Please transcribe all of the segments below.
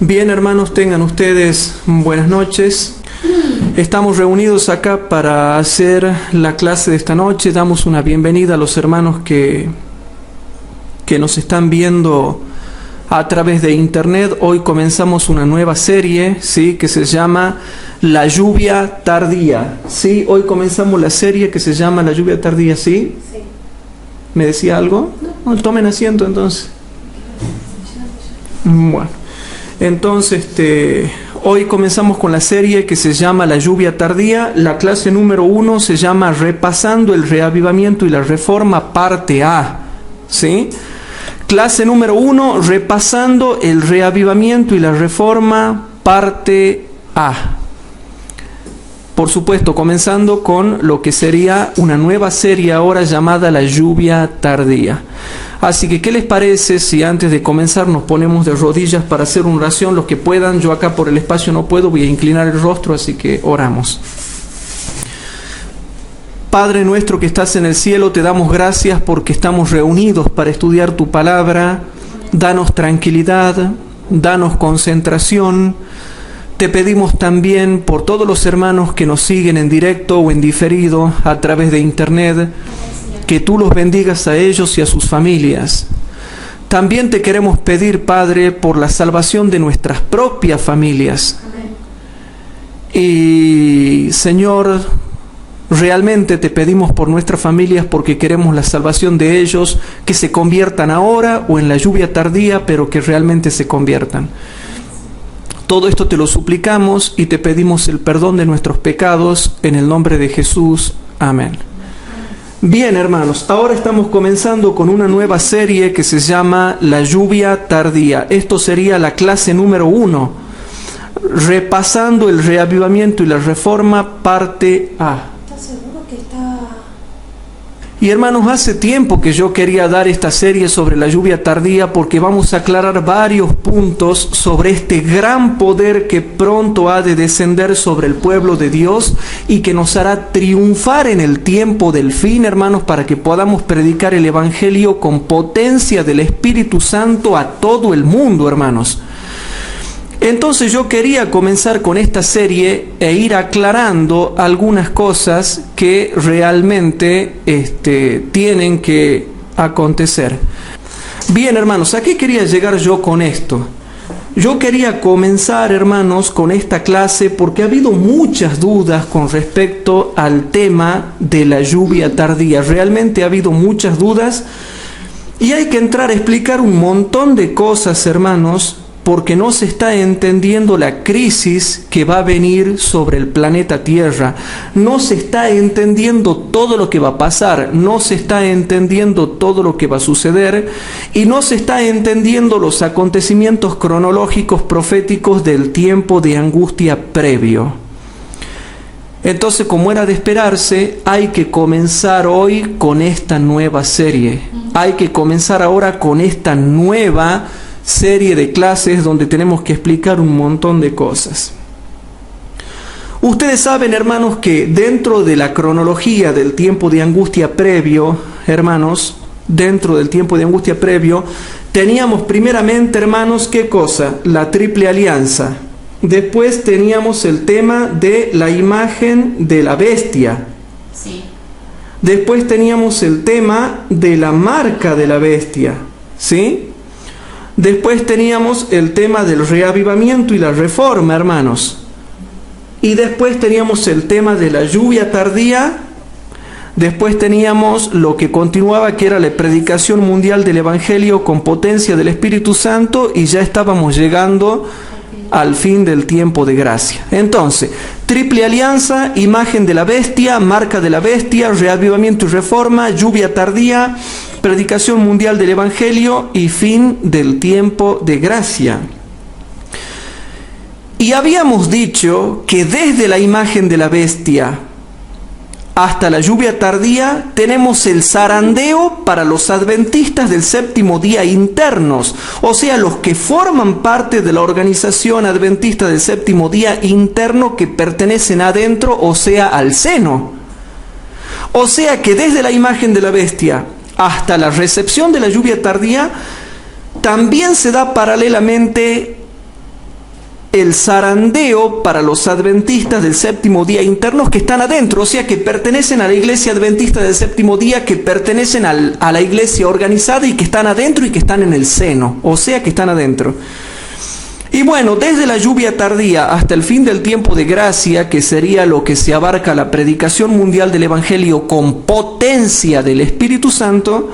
Bien, hermanos, tengan ustedes buenas noches. Estamos reunidos acá para hacer la clase de esta noche. Damos una bienvenida a los hermanos que nos están viendo a través de internet. Hoy comenzamos una nueva serie, ¿sí?, que se llama La lluvia tardía. ¿Sí? Hoy comenzamos la serie que se llama La lluvia tardía, ¿sí? Sí. ¿Me decía algo? No, tomen asiento entonces. Bueno, entonces hoy comenzamos con la serie que se llama La lluvia tardía. La clase número 1 se llama Repasando el reavivamiento y la reforma, parte A. ¿Sí? Clase número 1, Repasando el reavivamiento y la reforma, parte A. Por supuesto, comenzando con lo que sería una nueva serie ahora llamada La lluvia tardía. Así que, ¿qué les parece si antes de comenzar nos ponemos de rodillas para hacer una oración? Los que puedan, yo acá por el espacio no puedo, voy a inclinar el rostro, así que oramos. Padre nuestro que estás en el cielo, te damos gracias porque estamos reunidos para estudiar tu palabra. Danos tranquilidad, danos concentración. Te pedimos también por todos los hermanos que nos siguen en directo o en diferido a través de internet, que tú los bendigas a ellos y a sus familias. También te queremos pedir, Padre, por la salvación de nuestras propias familias. Y, Señor, realmente te pedimos por nuestras familias porque queremos la salvación de ellos, que se conviertan ahora o en la lluvia tardía, pero que realmente se conviertan. Todo esto te lo suplicamos y te pedimos el perdón de nuestros pecados en el nombre de Jesús. Amén. Bien, hermanos, ahora estamos comenzando con una nueva serie que se llama La lluvia tardía. Esto sería la clase número 1, Repasando el reavivamiento y la reforma, parte A. ¿Estás seguro que está...? Y hermanos, hace tiempo que yo quería dar esta serie sobre la lluvia tardía porque vamos a aclarar varios puntos sobre este gran poder que pronto ha de descender sobre el pueblo de Dios y que nos hará triunfar en el tiempo del fin, hermanos, para que podamos predicar el Evangelio con potencia del Espíritu Santo a todo el mundo, hermanos. Entonces yo quería comenzar con esta serie e ir aclarando algunas cosas que realmente tienen que acontecer. Bien, hermanos, ¿a qué quería llegar yo con esto? Yo quería comenzar, hermanos, con esta clase porque ha habido muchas dudas con respecto al tema de la lluvia tardía. Realmente ha habido muchas dudas y hay que entrar a explicar un montón de cosas, hermanos, porque no se está entendiendo la crisis que va a venir sobre el planeta Tierra. No se está entendiendo todo lo que va a pasar, no se está entendiendo todo lo que va a suceder y no se está entendiendo los acontecimientos cronológicos proféticos del tiempo de angustia previo. Entonces, como era de esperarse, hay que comenzar hoy con esta nueva serie. Hay que comenzar ahora con esta nueva serie de clases donde tenemos que explicar un montón de cosas. Ustedes saben, hermanos, que dentro de la cronología del tiempo de angustia previo, hermanos, dentro del tiempo de angustia previo, teníamos primeramente, hermanos, ¿qué cosa? La triple alianza. Después teníamos el tema de la imagen de la bestia. Sí. Después teníamos el tema de la marca de la bestia. ¿Sí? Después teníamos el tema del reavivamiento y la reforma, hermanos. Y después teníamos el tema de la lluvia tardía. Después teníamos lo que continuaba, que era la predicación mundial del Evangelio con potencia del Espíritu Santo. Y ya estábamos llegando al fin del tiempo de gracia. Entonces, triple alianza, imagen de la bestia, marca de la bestia, reavivamiento y reforma, lluvia tardía, predicación mundial del Evangelio y fin del tiempo de gracia. Y habíamos dicho que desde la imagen de la bestia hasta la lluvia tardía tenemos el zarandeo para los adventistas del séptimo día internos, o sea, los que forman parte de la organización adventista del séptimo día interno que pertenecen adentro, o sea, al seno. O sea que desde la imagen de la bestia hasta la recepción de la lluvia tardía también se da paralelamente el zarandeo para los adventistas del séptimo día internos que están adentro, o sea, que pertenecen a la iglesia adventista del séptimo día, que pertenecen a la iglesia organizada y que están adentro y que están en el seno, o sea, que están adentro. Y bueno, desde la lluvia tardía hasta el fin del tiempo de gracia, que sería lo que se abarca la predicación mundial del Evangelio con potencia del Espíritu Santo,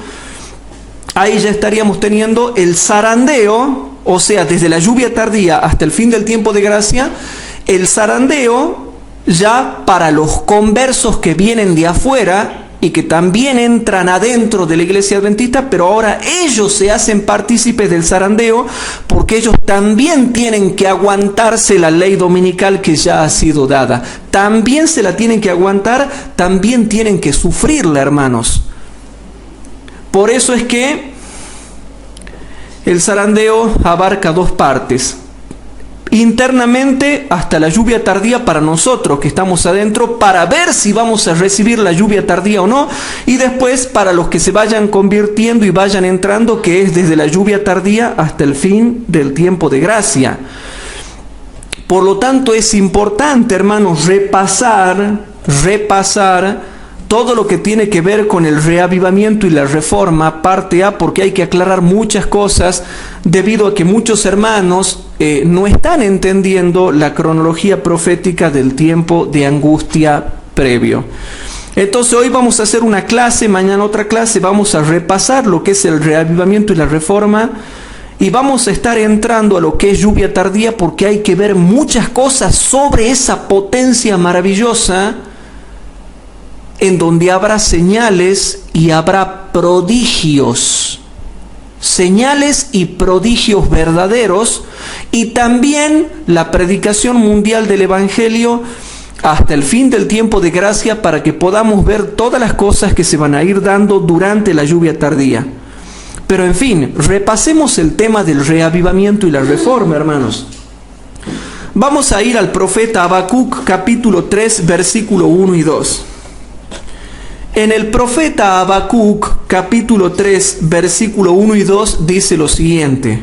ahí ya estaríamos teniendo el zarandeo, o sea, desde la lluvia tardía hasta el fin del tiempo de gracia, el zarandeo ya para los conversos que vienen de afuera y que también entran adentro de la iglesia adventista, pero ahora ellos se hacen partícipes del zarandeo porque ellos también tienen que aguantarse la ley dominical que ya ha sido dada. También se la tienen que aguantar, también tienen que sufrirla, hermanos. Por eso es que el zarandeo abarca dos partes. Internamente hasta la lluvia tardía para nosotros que estamos adentro, para ver si vamos a recibir la lluvia tardía o no, y después para los que se vayan convirtiendo y vayan entrando, que es desde la lluvia tardía hasta el fin del tiempo de gracia. Por lo tanto, es importante, hermanos, repasar todo lo que tiene que ver con el reavivamiento y la reforma, parte A, porque hay que aclarar muchas cosas debido a que muchos hermanos no están entendiendo la cronología profética del tiempo de angustia previo. Entonces hoy vamos a hacer una clase, mañana otra clase, vamos a repasar lo que es el reavivamiento y la reforma y vamos a estar entrando a lo que es lluvia tardía porque hay que ver muchas cosas sobre esa potencia maravillosa en donde habrá señales y habrá prodigios, señales y prodigios verdaderos, y también la predicación mundial del Evangelio hasta el fin del tiempo de gracia para que podamos ver todas las cosas que se van a ir dando durante la lluvia tardía. Pero en fin, repasemos el tema del reavivamiento y la reforma, hermanos. Vamos a ir al profeta Habacuc capítulo 3 versículo 1 y 2. En el profeta Habacuc, capítulo 3, versículo 1 y 2, dice lo siguiente.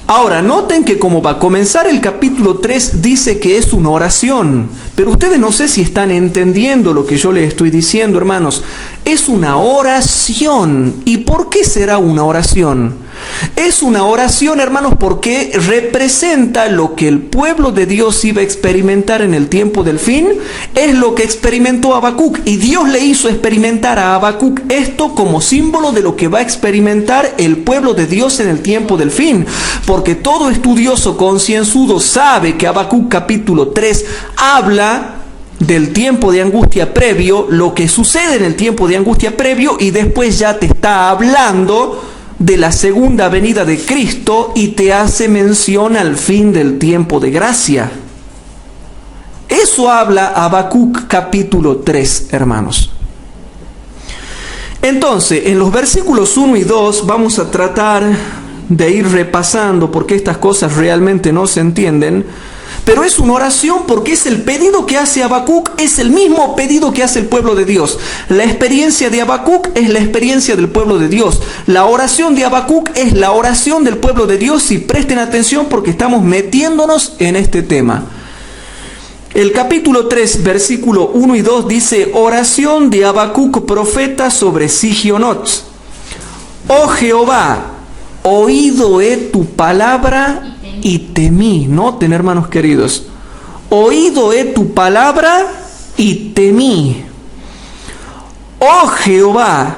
Ahora, noten que como va a comenzar el capítulo 3, dice que es una oración. Pero ustedes no sé si están entendiendo lo que yo les estoy diciendo, hermanos. Es una oración. ¿Y por qué será una oración? Es una oración, hermanos, porque representa lo que el pueblo de Dios iba a experimentar en el tiempo del fin. Es lo que experimentó Habacuc. Y Dios le hizo experimentar a Habacuc esto como símbolo de lo que va a experimentar el pueblo de Dios en el tiempo del fin. Porque todo estudioso concienzudo sabe que Habacuc capítulo 3 habla del tiempo de angustia previo, lo que sucede en el tiempo de angustia previo, y después ya te está hablando de la segunda venida de Cristo y te hace mención al fin del tiempo de gracia. Eso habla Habacuc capítulo 3, hermanos. Entonces, en los versículos 1 y 2 vamos a tratar de ir repasando porque estas cosas realmente no se entienden. Pero es una oración porque es el pedido que hace Habacuc, es el mismo pedido que hace el pueblo de Dios. La experiencia de Habacuc es la experiencia del pueblo de Dios. La oración de Habacuc es la oración del pueblo de Dios, y presten atención porque estamos metiéndonos en este tema. El capítulo 3, versículo 1 y 2 dice: oración de Habacuc profeta sobre Sigionot. Oh Jehová, oído he tu palabra y temí. Noten, hermanos queridos, oído he tu palabra y temí. Oh Jehová,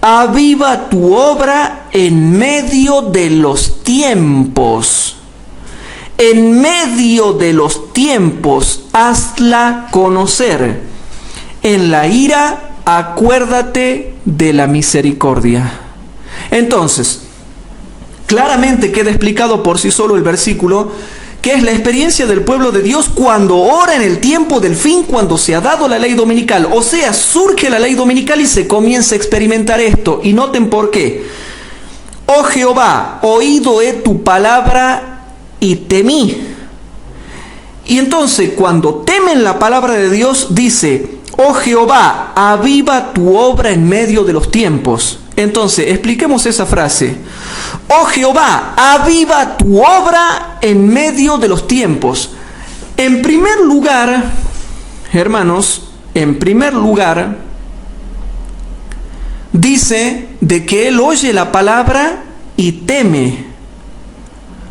aviva tu obra en medio de los tiempos. En medio de los tiempos, hazla conocer. En la ira, acuérdate de la misericordia. Entonces, claramente queda explicado por sí solo el versículo, que es la experiencia del pueblo de Dios cuando ora en el tiempo del fin, cuando se ha dado la ley dominical. O sea, surge la ley dominical y se comienza a experimentar esto. Y noten por qué. Oh Jehová, oído he tu palabra y temí. Y entonces, cuando temen la palabra de Dios, dice: oh Jehová, aviva tu obra en medio de los tiempos. Entonces, expliquemos esa frase. Oh Jehová, aviva tu obra en medio de los tiempos. En primer lugar, hermanos, dice de que él oye la palabra y teme.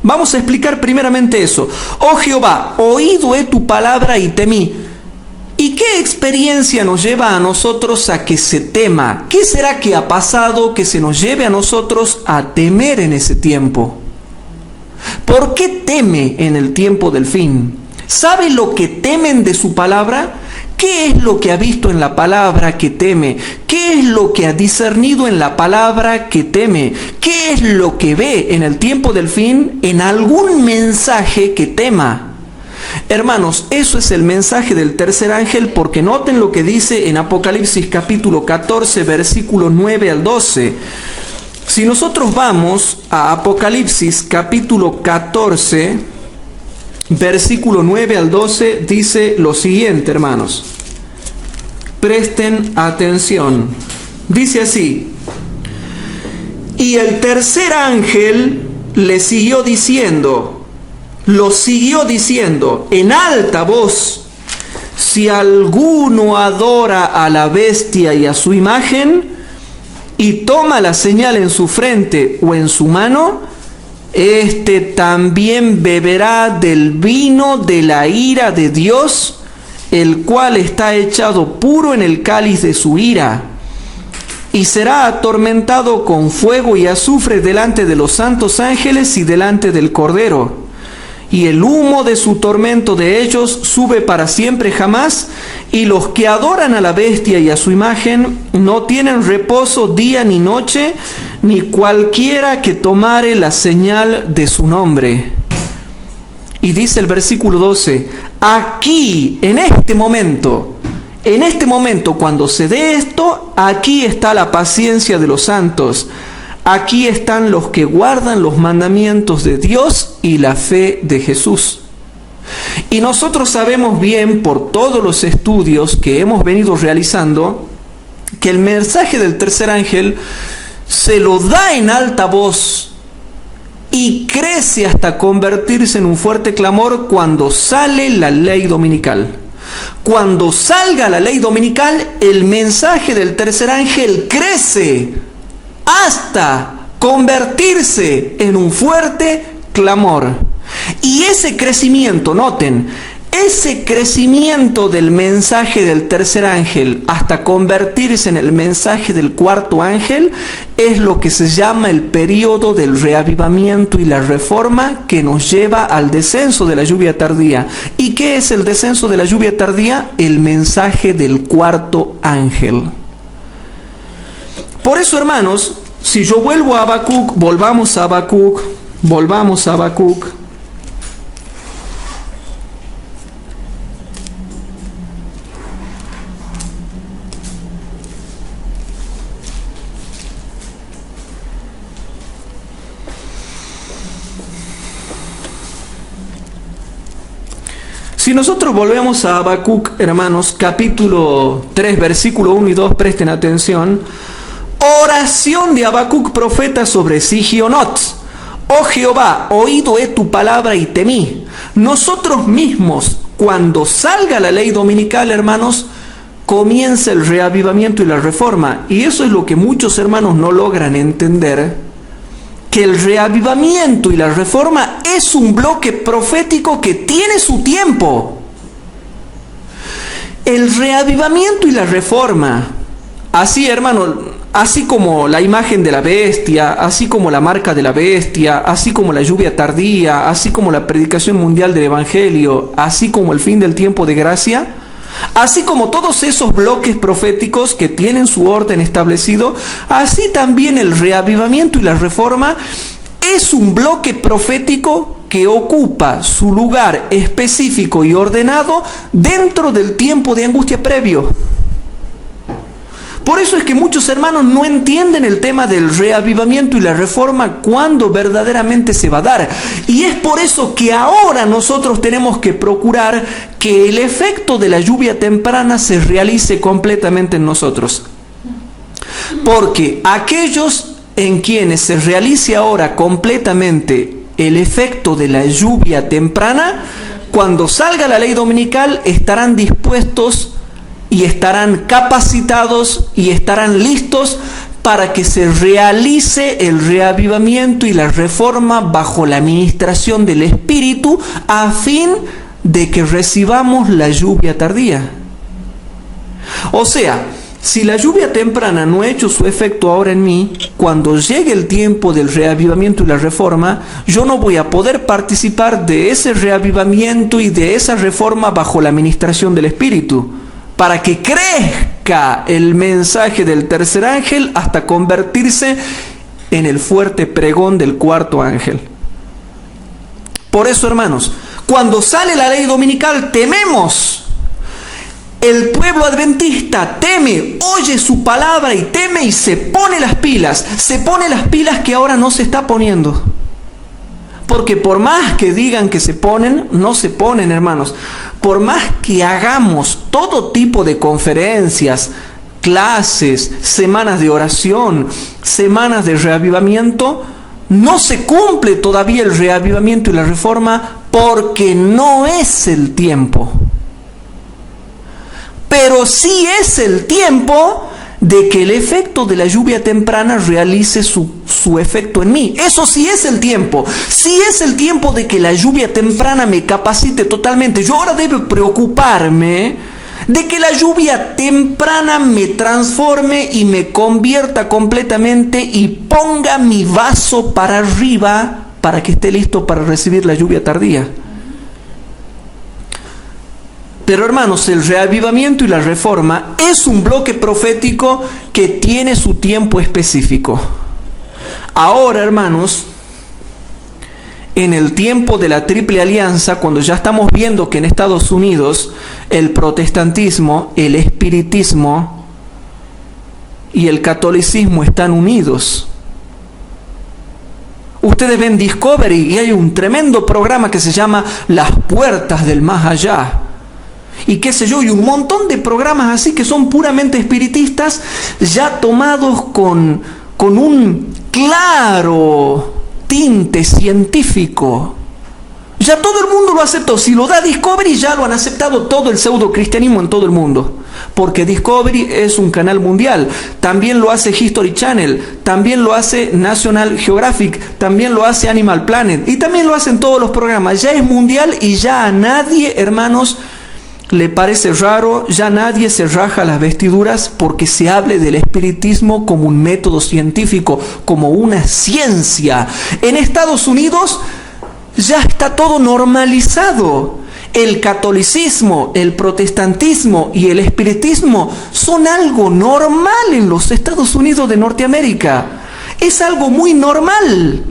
Vamos a explicar primeramente eso. Oh Jehová, oído he tu palabra y temí. ¿Y qué experiencia nos lleva a nosotros a que se tema? ¿Qué será que ha pasado que se nos lleve a nosotros a temer en ese tiempo? ¿Por qué teme en el tiempo del fin? ¿Sabe lo que temen de su palabra? ¿Qué es lo que ha visto en la palabra que teme? ¿Qué es lo que ha discernido en la palabra que teme? ¿Qué es lo que ve en el tiempo del fin en algún mensaje que tema? Hermanos, eso es el mensaje del tercer ángel, porque noten lo que dice en Apocalipsis capítulo 14, versículos 9 al 12. Si nosotros vamos a Apocalipsis capítulo 14, versículo 9 al 12, dice lo siguiente, hermanos. Presten atención. Dice así: y el tercer ángel le siguió diciendo, lo siguió diciendo en alta voz: si alguno adora a la bestia y a su imagen, y toma la señal en su frente o en su mano, este también beberá del vino de la ira de Dios, el cual está echado puro en el cáliz de su ira, y será atormentado con fuego y azufre delante de los santos ángeles y delante del Cordero. Y el humo de su tormento de ellos sube para siempre jamás, y los que adoran a la bestia y a su imagen no tienen reposo día ni noche, ni cualquiera que tomare la señal de su nombre. Y dice el versículo 12, aquí, en este momento, cuando se dé esto, aquí está la paciencia de los santos. Aquí están los que guardan los mandamientos de Dios y la fe de Jesús. Y nosotros sabemos bien, por todos los estudios que hemos venido realizando, que el mensaje del tercer ángel se lo da en alta voz y crece hasta convertirse en un fuerte clamor cuando sale la ley dominical. Cuando salga la ley dominical, el mensaje del tercer ángel crece hasta convertirse en un fuerte clamor. Y ese crecimiento, noten, ese crecimiento del mensaje del tercer ángel hasta convertirse en el mensaje del cuarto ángel es lo que se llama el periodo del reavivamiento y la reforma, que nos lleva al descenso de la lluvia tardía. ¿Y qué es el descenso de la lluvia tardía? El mensaje del cuarto ángel. Por eso, hermanos, si yo vuelvo a Habacuc, volvamos a Habacuc. Si nosotros volvemos a Habacuc, hermanos, capítulo 3, versículo 1 y 2, presten atención. Oración de Habacuc, profeta, sobre Sigionot. Oh Jehová, oído he tu palabra y temí. Nosotros mismos, cuando salga la ley dominical, hermanos, comienza el reavivamiento y la reforma. Y eso es lo que muchos hermanos no logran entender, que el reavivamiento y la reforma es un bloque profético que tiene su tiempo. El reavivamiento y la reforma, así, hermano, así como la imagen de la bestia, así como la marca de la bestia, así como la lluvia tardía, así como la predicación mundial del evangelio, así como el fin del tiempo de gracia, así como todos esos bloques proféticos que tienen su orden establecido, así también el reavivamiento y la reforma es un bloque profético que ocupa su lugar específico y ordenado dentro del tiempo de angustia previo. Por eso es que muchos hermanos no entienden el tema del reavivamiento y la reforma, cuando verdaderamente se va a dar. Y es por eso que ahora nosotros tenemos que procurar que el efecto de la lluvia temprana se realice completamente en nosotros. Porque aquellos en quienes se realice ahora completamente el efecto de la lluvia temprana, cuando salga la ley dominical estarán dispuestos y estarán capacitados y estarán listos para que se realice el reavivamiento y la reforma bajo la administración del Espíritu, a fin de que recibamos la lluvia tardía. O sea, si la lluvia temprana no ha hecho su efecto ahora en mí, cuando llegue el tiempo del reavivamiento y la reforma, yo no voy a poder participar de ese reavivamiento y de esa reforma bajo la administración del Espíritu, para que crezca el mensaje del tercer ángel hasta convertirse en el fuerte pregón del cuarto ángel. Por eso, hermanos, cuando sale la ley dominical tememos. El pueblo adventista teme, oye su palabra y teme y se pone las pilas que ahora no se está poniendo. Porque por más que digan que se ponen, no se ponen, hermanos. Por más que hagamos todo tipo de conferencias, clases, semanas de oración, semanas de reavivamiento, no se cumple todavía el reavivamiento y la reforma porque no es el tiempo. Pero sí es el tiempo de que el efecto de la lluvia temprana realice su efecto en mí. Eso sí es el tiempo. Sí es el tiempo de que la lluvia temprana me capacite totalmente. Yo ahora debo preocuparme de que la lluvia temprana me transforme y me convierta completamente y ponga mi vaso para arriba para que esté listo para recibir la lluvia tardía. Pero hermanos, el reavivamiento y la reforma es un bloque profético que tiene su tiempo específico. Ahora, hermanos, en el tiempo de la Triple Alianza, cuando ya estamos viendo que en Estados Unidos el protestantismo, el espiritismo y el catolicismo están unidos. Ustedes ven Discovery y hay un tremendo programa que se llama Las Puertas del Más Allá. Y qué sé yo, y un montón de programas así que son puramente espiritistas, ya tomados con un claro tinte científico. Ya todo el mundo lo aceptó. Si lo da Discovery, ya lo han aceptado todo el pseudo-cristianismo en todo el mundo. Porque Discovery es un canal mundial. También lo hace History Channel, también lo hace National Geographic, también lo hace Animal Planet, y también lo hacen todos los programas. Ya es mundial y ya a nadie, hermanos, le parece raro, ya nadie se raja las vestiduras porque se hable del espiritismo como un método científico, como una ciencia. En Estados Unidos ya está todo normalizado. El catolicismo, el protestantismo y el espiritismo son algo normal en los Estados Unidos de Norteamérica. Es algo muy normal.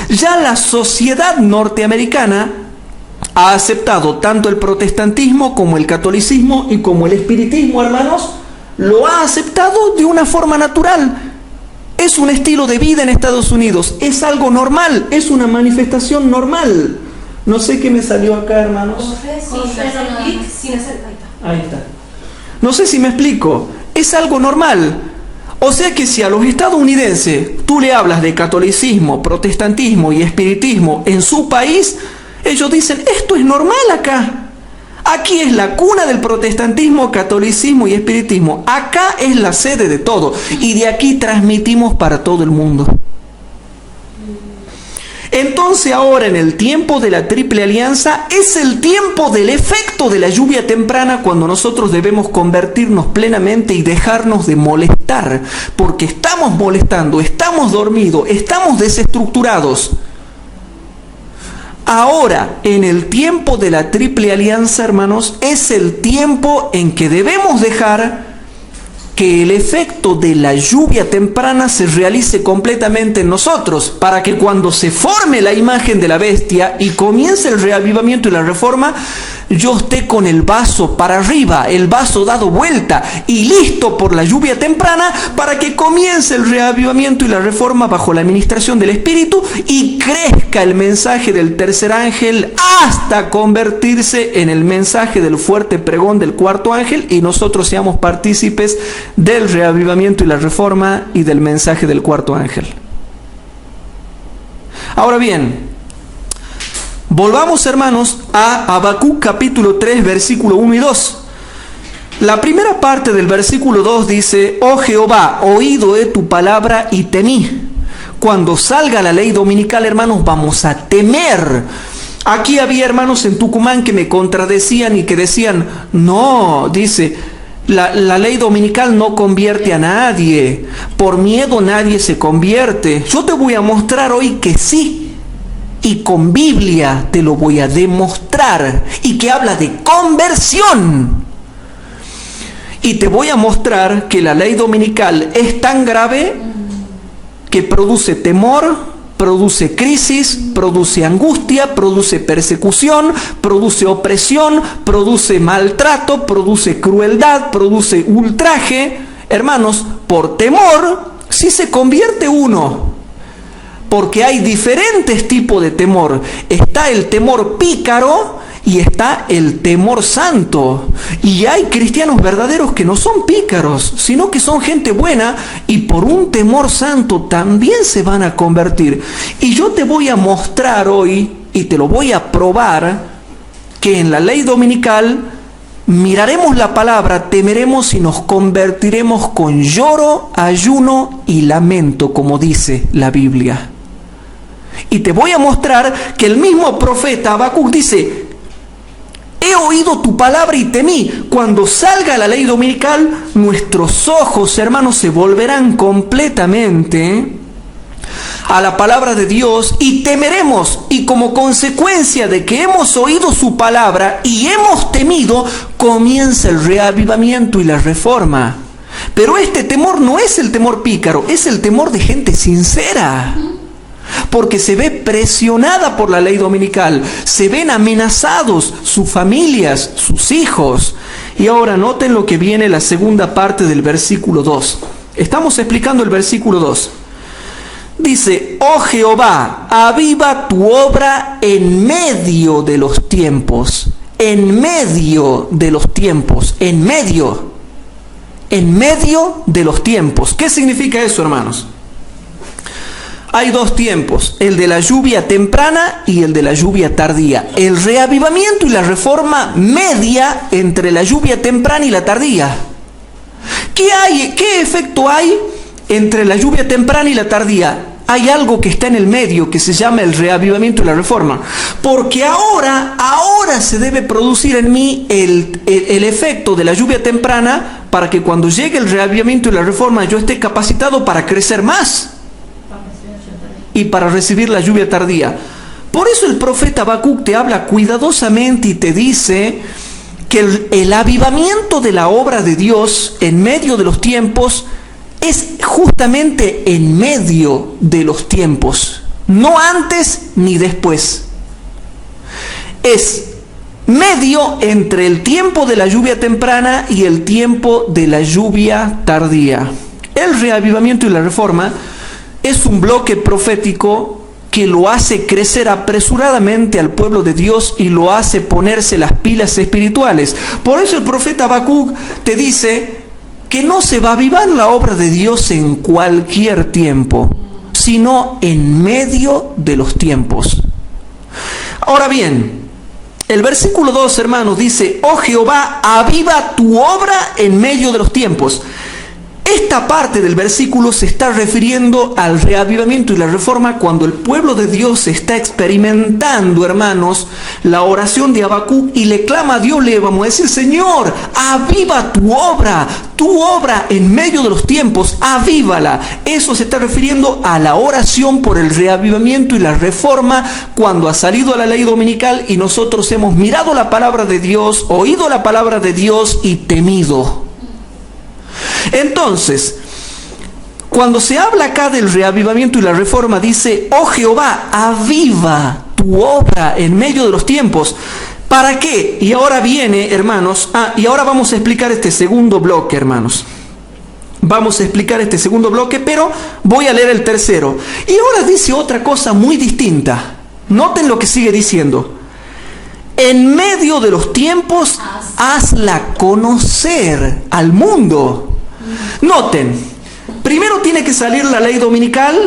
Ya la sociedad norteamericana ha aceptado tanto el protestantismo como el catolicismo y como el espiritismo, hermanos, lo ha aceptado de una forma natural. Es un estilo de vida en Estados Unidos, es algo normal, es una manifestación normal. No sé qué me salió acá, hermanos. Ahí está. No sé si me explico, es algo normal. O sea que si a los estadounidenses tú le hablas de catolicismo, protestantismo y espiritismo en su país, ellos dicen, esto es normal acá. Aquí es la cuna del protestantismo, catolicismo y espiritismo. Acá es la sede de todo. Y de aquí transmitimos para todo el mundo. Entonces ahora en el tiempo de la Triple Alianza es el tiempo del efecto de la lluvia temprana, cuando nosotros debemos convertirnos plenamente y dejarnos de molestar. Porque estamos molestando, estamos dormidos, estamos desestructurados. Ahora, en el tiempo de la Triple Alianza, hermanos, es el tiempo en que debemos dejar que el efecto de la lluvia temprana se realice completamente en nosotros, para que cuando se forme la imagen de la bestia y comience el reavivamiento y la reforma, yo esté con el vaso para arriba, el vaso dado vuelta y listo por la lluvia temprana para que comience el reavivamiento y la reforma bajo la administración del Espíritu y crezca el mensaje del tercer ángel hasta convertirse en el mensaje del fuerte pregón del cuarto ángel y nosotros seamos partícipes del reavivamiento y la reforma y del mensaje del cuarto ángel. Ahora bien, volvamos, hermanos, a Habacuc capítulo 3, versículo 1 y 2. La primera parte del versículo 2 dice: Oh Jehová, oído he tu palabra y temí. Cuando salga la ley dominical, hermanos, vamos a temer. Aquí había hermanos en Tucumán que me contradecían y que decían: no, dice, la ley dominical no convierte a nadie. Por miedo nadie se convierte. Yo te voy a mostrar hoy que sí. Y con Biblia te lo voy a demostrar. Y que habla de conversión. Y te voy a mostrar que la ley dominical es tan grave que produce temor, produce crisis, produce angustia, produce persecución, produce opresión, produce maltrato, produce crueldad, produce ultraje. Hermanos, por temor, si se convierte uno. Porque hay diferentes tipos de temor. Está el temor pícaro y está el temor santo. Y hay cristianos verdaderos que no son pícaros, sino que son gente buena y por un temor santo también se van a convertir. Y yo te voy a mostrar hoy, y te lo voy a probar, que en la ley dominical miraremos la palabra, temeremos y nos convertiremos con lloro, ayuno y lamento, como dice la Biblia. Y te voy a mostrar que el mismo profeta Habacuc dice: he oído tu palabra y temí. Cuando salga la ley dominical, nuestros ojos, hermanos, se volverán completamente a la palabra de Dios y temeremos. Y como consecuencia de que hemos oído su palabra y hemos temido, comienza el reavivamiento y la reforma. Pero este temor no es el temor pícaro, es el temor de gente sincera. Porque se ve presionada por la ley dominical, se ven amenazados sus familias, sus hijos. Y ahora noten lo que viene la segunda parte del versículo 2. Estamos explicando el versículo 2. Dice: oh Jehová, aviva tu obra en medio de los tiempos. En medio de los tiempos. En medio de los tiempos. ¿Qué significa eso, hermanos? Hay dos tiempos, el de la lluvia temprana y el de la lluvia tardía. El reavivamiento y la reforma media entre la lluvia temprana y la tardía. ¿Qué efecto hay entre la lluvia temprana y la tardía? Hay algo que está en el medio que se llama el reavivamiento y la reforma. Porque ahora se debe producir en mí el efecto de la lluvia temprana para que cuando llegue el reavivamiento y la reforma yo esté capacitado para crecer más. Y para recibir la lluvia tardía. Por eso el profeta Habacuc te habla cuidadosamente y te dice que el avivamiento de la obra de Dios en medio de los tiempos es justamente en medio de los tiempos, no antes ni después. Es medio entre el tiempo de la lluvia temprana y el tiempo de la lluvia tardía. El reavivamiento y la reforma es un bloque profético que lo hace crecer apresuradamente al pueblo de Dios y lo hace ponerse las pilas espirituales. Por eso el profeta Habacuc te dice que no se va a avivar la obra de Dios en cualquier tiempo, sino en medio de los tiempos. Ahora bien, el versículo 2, hermanos, dice: oh Jehová, aviva tu obra en medio de los tiempos. Esta parte del versículo se está refiriendo al reavivamiento y la reforma cuando el pueblo de Dios está experimentando, hermanos, la oración de Habacuc y le clama a Dios. Le vamos a decir: Señor, aviva tu obra en medio de los tiempos, avívala. Eso se está refiriendo a la oración por el reavivamiento y la reforma cuando ha salido la ley dominical y nosotros hemos mirado la palabra de Dios, oído la palabra de Dios y temido. Entonces, cuando se habla acá del reavivamiento y la reforma, dice: oh Jehová, aviva tu obra en medio de los tiempos. ¿Para qué? Y ahora viene, hermanos, y ahora vamos a explicar este segundo bloque, hermanos. Vamos a explicar este segundo bloque, pero voy a leer el tercero. Y ahora dice otra cosa muy distinta. Noten lo que sigue diciendo. En medio de los tiempos, hazla conocer al mundo. Noten, primero tiene que salir la ley dominical.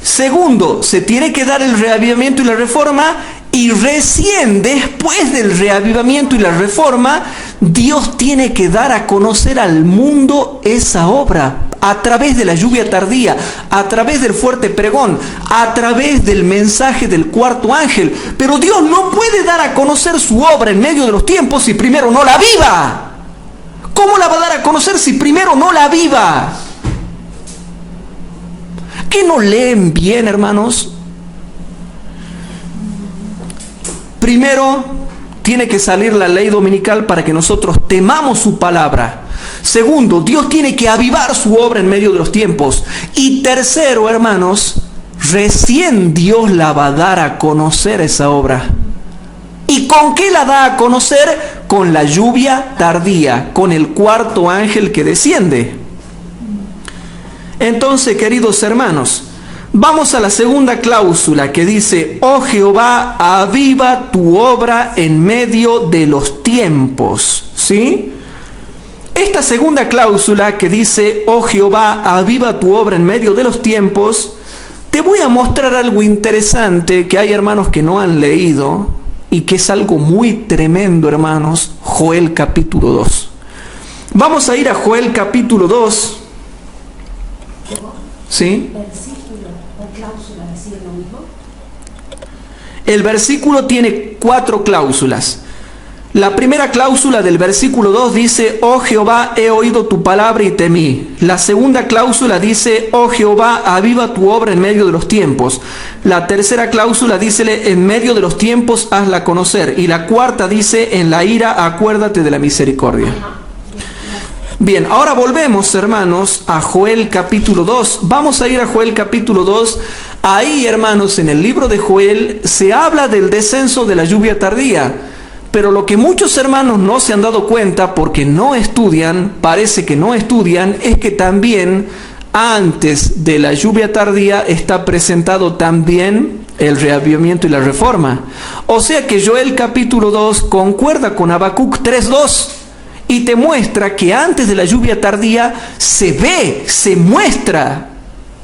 Segundo, se tiene que dar el reavivamiento y la reforma. Y recién después del reavivamiento y la reforma, Dios tiene que dar a conocer al mundo esa obra a través de la lluvia tardía, a través del fuerte pregón, a través del mensaje del cuarto ángel. Pero Dios no puede dar a conocer su obra en medio de los tiempos si primero no la aviva. ¿Cómo la va a dar a conocer si primero no la aviva? ¿Qué no leen bien, hermanos? Primero, tiene que salir la ley dominical para que nosotros temamos su palabra. Segundo, Dios tiene que avivar su obra en medio de los tiempos. Y tercero, hermanos, recién Dios la va a dar a conocer esa obra. ¿Y con qué la da a conocer? Con la lluvia tardía, con el cuarto ángel que desciende. Entonces, queridos hermanos, vamos a la segunda cláusula que dice: oh Jehová, aviva tu obra en medio de los tiempos. ¿Sí? Esta segunda cláusula que dice: oh Jehová, aviva tu obra en medio de los tiempos, te voy a mostrar algo interesante que hay hermanos que no han leído y que es algo muy tremendo, hermanos. Joel capítulo 2. Vamos a ir a Joel capítulo 2. ¿Sí? El versículo tiene 4 cláusulas. La primera cláusula del versículo 2 dice: oh Jehová, he oído tu palabra y temí. La segunda cláusula dice: oh Jehová, aviva tu obra en medio de los tiempos. La tercera cláusula dice: en medio de los tiempos hazla conocer. Y la cuarta dice: en la ira acuérdate de la misericordia. Bien, ahora volvemos, hermanos, a Joel capítulo 2. Vamos a ir a Joel capítulo 2. Ahí, hermanos, en el libro de Joel se habla del descenso de la lluvia tardía. Pero lo que muchos hermanos no se han dado cuenta, porque no estudian, parece que no estudian, es que también antes de la lluvia tardía está presentado también el reavivamiento y la reforma. O sea que Joel capítulo 2 concuerda con Habacuc 3:2. Y te muestra que antes de la lluvia tardía se muestra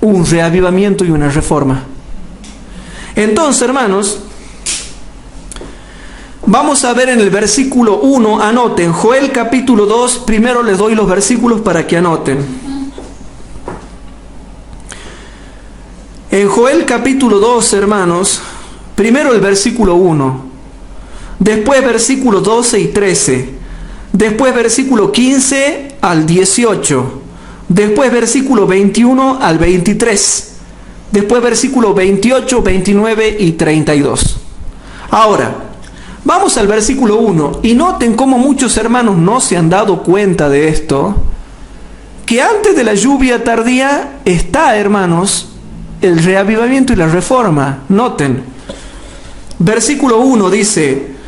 un reavivamiento y una reforma. Entonces, hermanos, vamos a ver en el versículo 1, anoten, Joel capítulo 2, primero les doy los versículos para que anoten. En Joel capítulo 2, hermanos, primero el versículo 1, después versículos 12 y 13, después versículo 15 al 18, después versículo 21 al 23, después versículo 28, 29 y 32. Ahora, vamos al versículo 1 y noten cómo muchos hermanos no se han dado cuenta de esto, que antes de la lluvia tardía está, hermanos, el reavivamiento y la reforma. Noten, versículo 1 dice: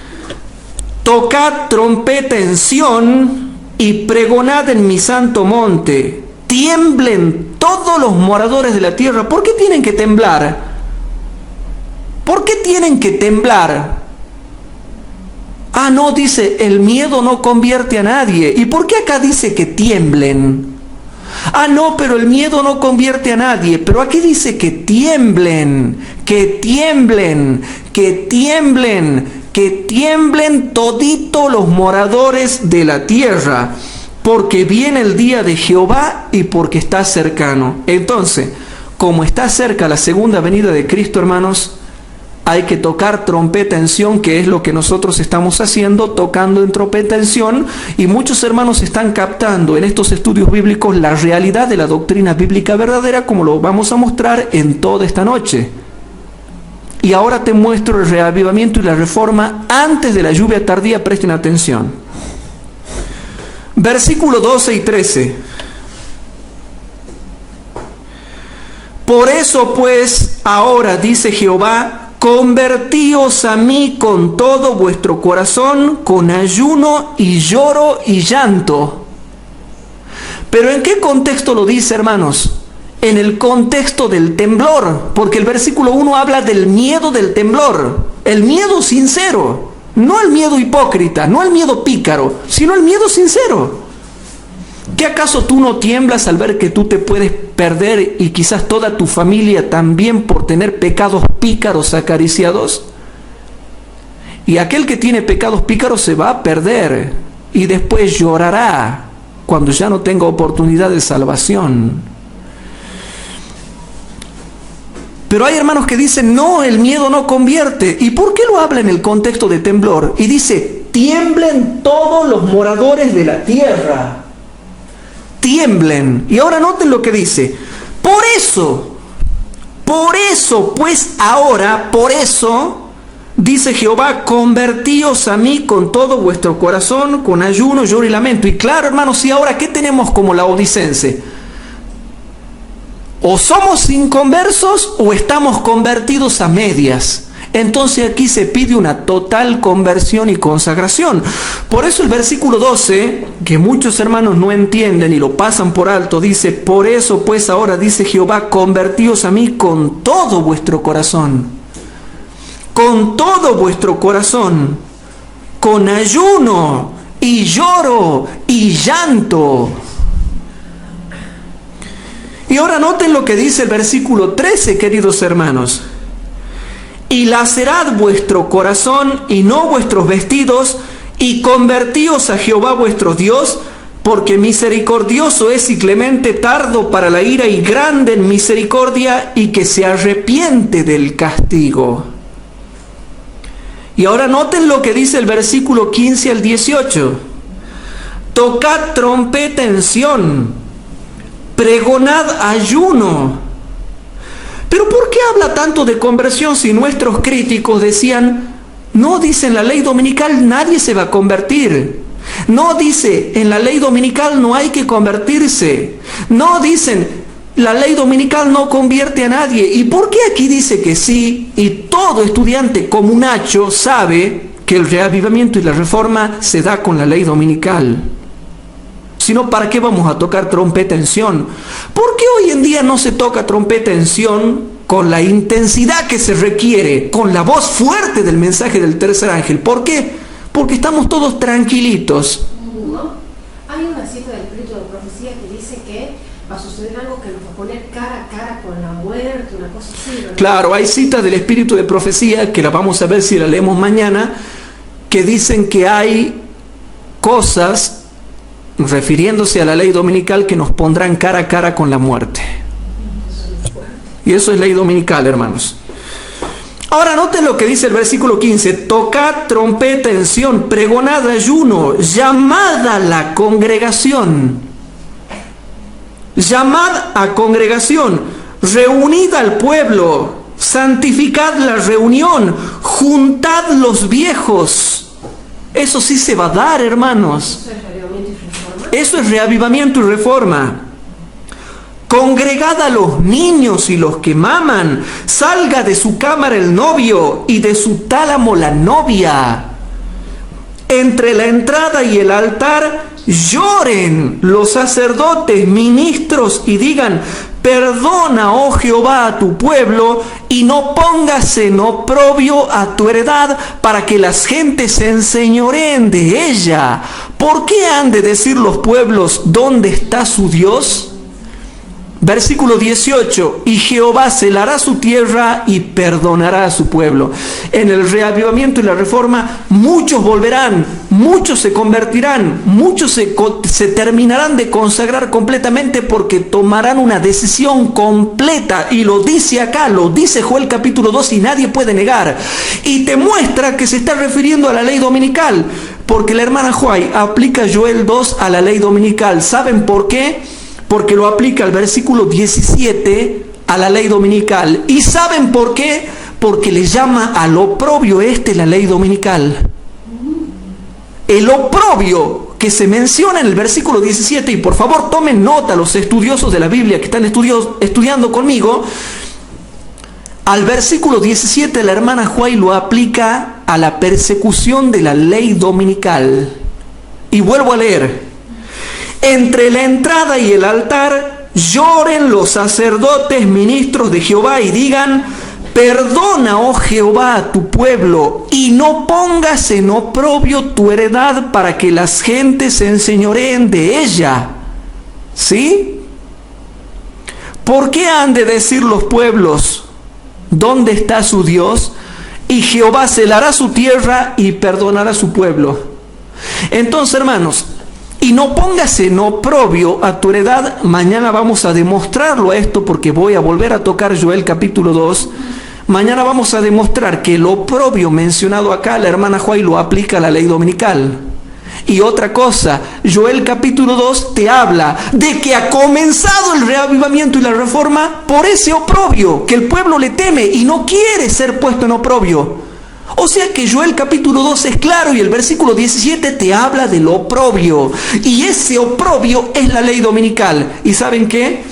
tocad trompeta en Sión y pregonad en mi santo monte, tiemblen todos los moradores de la tierra. ¿Por qué tienen que temblar? ¿Por qué tienen que temblar? No, dice, el miedo no convierte a nadie. ¿Y por qué acá dice que tiemblen? No, pero el miedo no convierte a nadie. Pero aquí dice que tiemblen, que tiemblen, que tiemblen, que tiemblen toditos los moradores de la tierra, porque viene el día de Jehová y porque está cercano. Entonces, como está cerca la segunda venida de Cristo, hermanos, hay que tocar trompeta en Sión, que es lo que nosotros estamos haciendo, tocando en trompeta en Sión, y muchos hermanos están captando en estos estudios bíblicos la realidad de la doctrina bíblica verdadera, como lo vamos a mostrar en toda esta noche. Y ahora te muestro el reavivamiento y la reforma antes de la lluvia tardía. Presten atención. Versículo 12 y 13. Por eso pues ahora, dice Jehová, convertíos a mí con todo vuestro corazón, con ayuno y lloro y llanto. ¿Pero en qué contexto lo dice, hermanos? En el contexto del temblor, porque el versículo 1 habla del miedo del temblor, el miedo sincero, no el miedo hipócrita, no el miedo pícaro, sino el miedo sincero. ¿Qué acaso tú no tiemblas al ver que tú te puedes perder y quizás toda tu familia también por tener pecados pícaros acariciados? Y aquel que tiene pecados pícaros se va a perder y después llorará cuando ya no tenga oportunidad de salvación. Pero hay hermanos que dicen, no, el miedo no convierte. ¿Y por qué lo habla en el contexto de temblor? Y dice, tiemblen todos los moradores de la tierra. Tiemblen. Y ahora noten lo que dice. Por eso, pues ahora, por eso, dice Jehová, convertíos a mí con todo vuestro corazón, con ayuno, lloro y lamento. Y claro, hermanos, ¿y ahora qué tenemos como laodicense? O somos inconversos o estamos convertidos a medias. Entonces aquí se pide una total conversión y consagración. Por eso el versículo 12, que muchos hermanos no entienden y lo pasan por alto, dice, por eso pues ahora dice Jehová, convertíos a mí con todo vuestro corazón. Con todo vuestro corazón. Con ayuno y lloro y llanto. Y ahora noten lo que dice el versículo 13, queridos hermanos. Y lacerad vuestro corazón y no vuestros vestidos, y convertíos a Jehová vuestro Dios, porque misericordioso es y clemente, tardo para la ira y grande en misericordia, y que se arrepiente del castigo. Y ahora noten lo que dice el versículo 15 al 18. Tocad trompeta en Sión, pregonad ayuno. Pero ¿por qué habla tanto de conversión si nuestros críticos decían, no dice en la ley dominical nadie se va a convertir? No dice en la ley dominical no hay que convertirse. No dicen la ley dominical no convierte a nadie. ¿Y por qué aquí dice que sí? Y todo estudiante como Nacho sabe que el reavivamiento y la reforma se da con la ley dominical. Si no, ¿para qué vamos a tocar trompeta en Sión? ¿Por qué hoy en día no se toca trompeta en Sión con la intensidad que se requiere, con la voz fuerte del mensaje del tercer ángel? ¿Por qué? Porque estamos todos tranquilitos. No, hay una cita del Espíritu de Profecía que dice que va a suceder algo que nos va a poner cara a cara con la muerte, una cosa así, ¿verdad? Claro, hay citas del Espíritu de Profecía, que la vamos a ver si la leemos mañana, que dicen que hay cosas refiriéndose a la ley dominical que nos pondrán cara a cara con la muerte. Y eso es ley dominical, hermanos. Ahora noten lo que dice el versículo 15. Tocad trompeta en Sión, pregonad ayuno, llamad a la congregación. Llamad a congregación, reunid al pueblo, santificad la reunión, juntad los viejos. Eso sí se va a dar, hermanos. Eso es reavivamiento y reforma. Congregad a los niños y los que maman. Salga de su cámara el novio y de su tálamo la novia. Entre la entrada y el altar lloren los sacerdotes, ministros y digan: perdona, oh Jehová, a tu pueblo y no pongas en oprobio a tu heredad, para que las gentes se enseñoreen de ella. ¿Por qué han de decir los pueblos: ¿dónde está su Dios? Versículo 18, y Jehová celará su tierra y perdonará a su pueblo. En el reavivamiento y la reforma, muchos volverán, muchos se convertirán, muchos se terminarán de consagrar completamente, porque tomarán una decisión completa, y lo dice acá, lo dice Joel capítulo 2, y nadie puede negar. Y te muestra que se está refiriendo a la ley dominical, porque la hermana Joy aplica Joel 2 a la ley dominical. ¿Saben por qué? Porque lo aplica el versículo 17 a la ley dominical. ¿Y saben por qué? Porque le llama al oprobio la ley dominical. El oprobio que se menciona en el versículo 17, y por favor tomen nota los estudiosos de la Biblia que están estudiando conmigo, Al versículo 17 la hermana Juay lo aplica a la persecución de la ley dominical. Y vuelvo a leer. Entre la entrada y el altar lloren los sacerdotes ministros de Jehová y digan: perdona, oh Jehová, a tu pueblo, y no pongas en oprobio tu heredad para que las gentes se enseñoreen de ella. ¿Sí? ¿Por qué han de decir los pueblos: ¿dónde está su Dios? Y Jehová celará su tierra y perdonará su pueblo. Entonces, hermanos, y no pongas en oprobio a tu heredad. Mañana vamos a demostrarlo esto, porque voy a volver a tocar Joel capítulo 2. Mañana vamos a demostrar que el oprobio mencionado acá, la hermana Juay lo aplica a la ley dominical. Y otra cosa, Joel capítulo 2 te habla de que ha comenzado el reavivamiento y la reforma por ese oprobio, que el pueblo le teme y no quiere ser puesto en oprobio. O sea que Joel capítulo 2 es claro, y el versículo 17 te habla del oprobio. Y ese oprobio es la ley dominical. ¿Y saben qué?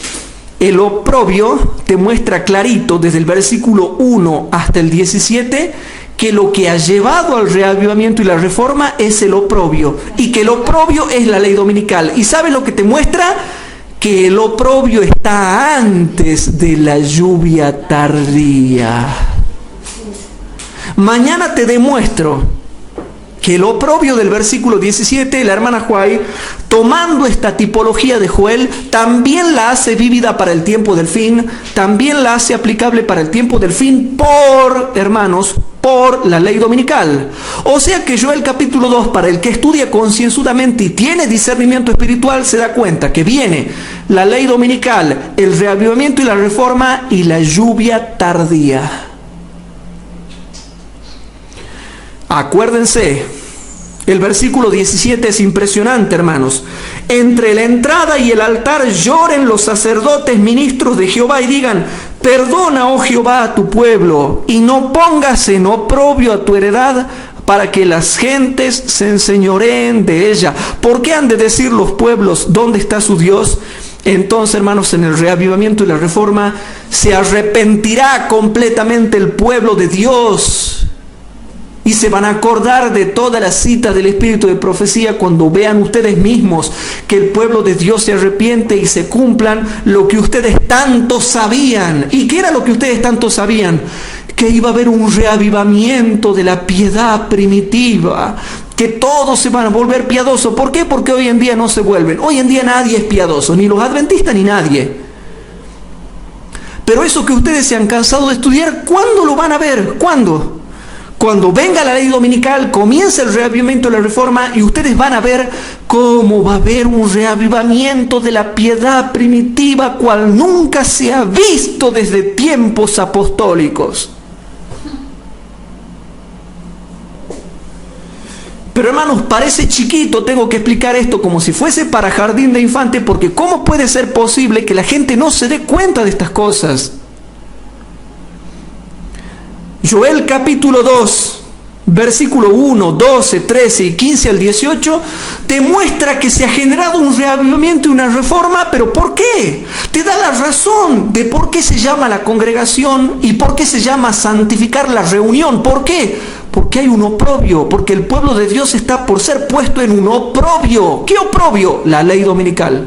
El oprobio te muestra clarito desde el versículo 1 hasta el 17 que lo que ha llevado al reavivamiento y la reforma es el oprobio, y que el oprobio es la ley dominical. ¿Y sabes lo que te muestra? Que el oprobio está antes de la lluvia tardía. Mañana te demuestro que el oprobio del versículo 17, la hermana Juay, tomando esta tipología de Joel, también la hace vívida para el tiempo del fin, también la hace aplicable para el tiempo del fin por, hermanos, por la ley dominical. O sea que Joel capítulo 2, para el que estudia concienzudamente y tiene discernimiento espiritual, se da cuenta que viene la ley dominical, el reavivamiento y la reforma, y la lluvia tardía. Acuérdense, el versículo 17 es impresionante, hermanos. Entre la entrada y el altar lloren los sacerdotes ministros de Jehová y digan: perdona, oh Jehová, a tu pueblo, y no pongas en oprobio a tu heredad para que las gentes se enseñoreen de ella. ¿Por qué han de decir los pueblos: ¿dónde está su Dios? Entonces, hermanos, en el reavivamiento y la reforma se arrepentirá completamente el pueblo de Dios. Y se van a acordar de todas las citas del Espíritu de profecía cuando vean ustedes mismos que el pueblo de Dios se arrepiente y se cumplan lo que ustedes tanto sabían. ¿Y qué era lo que ustedes tanto sabían? Que iba a haber un reavivamiento de la piedad primitiva, que todos se van a volver piadosos. ¿Por qué? Porque hoy en día no se vuelven. Hoy en día nadie es piadoso, ni los adventistas ni nadie. Pero eso que ustedes se han cansado de estudiar, ¿cuándo lo van a ver? ¿Cuándo? Cuando venga la ley dominical, comienza el reavivamiento de la reforma, y ustedes van a ver cómo va a haber un reavivamiento de la piedad primitiva cual nunca se ha visto desde tiempos apostólicos. Pero hermanos, parece chiquito, tengo que explicar esto como si fuese para jardín de infante, porque ¿cómo puede ser posible que la gente no se dé cuenta de estas cosas? Joel capítulo 2, versículo 1, 12, 13 y 15 al 18, te muestra que se ha generado un reavivamiento y una reforma, pero ¿por qué? Te da la razón de por qué se llama la congregación y por qué se llama santificar la reunión. ¿Por qué? Porque hay un oprobio, porque el pueblo de Dios está por ser puesto en un oprobio. ¿Qué oprobio? La ley dominical.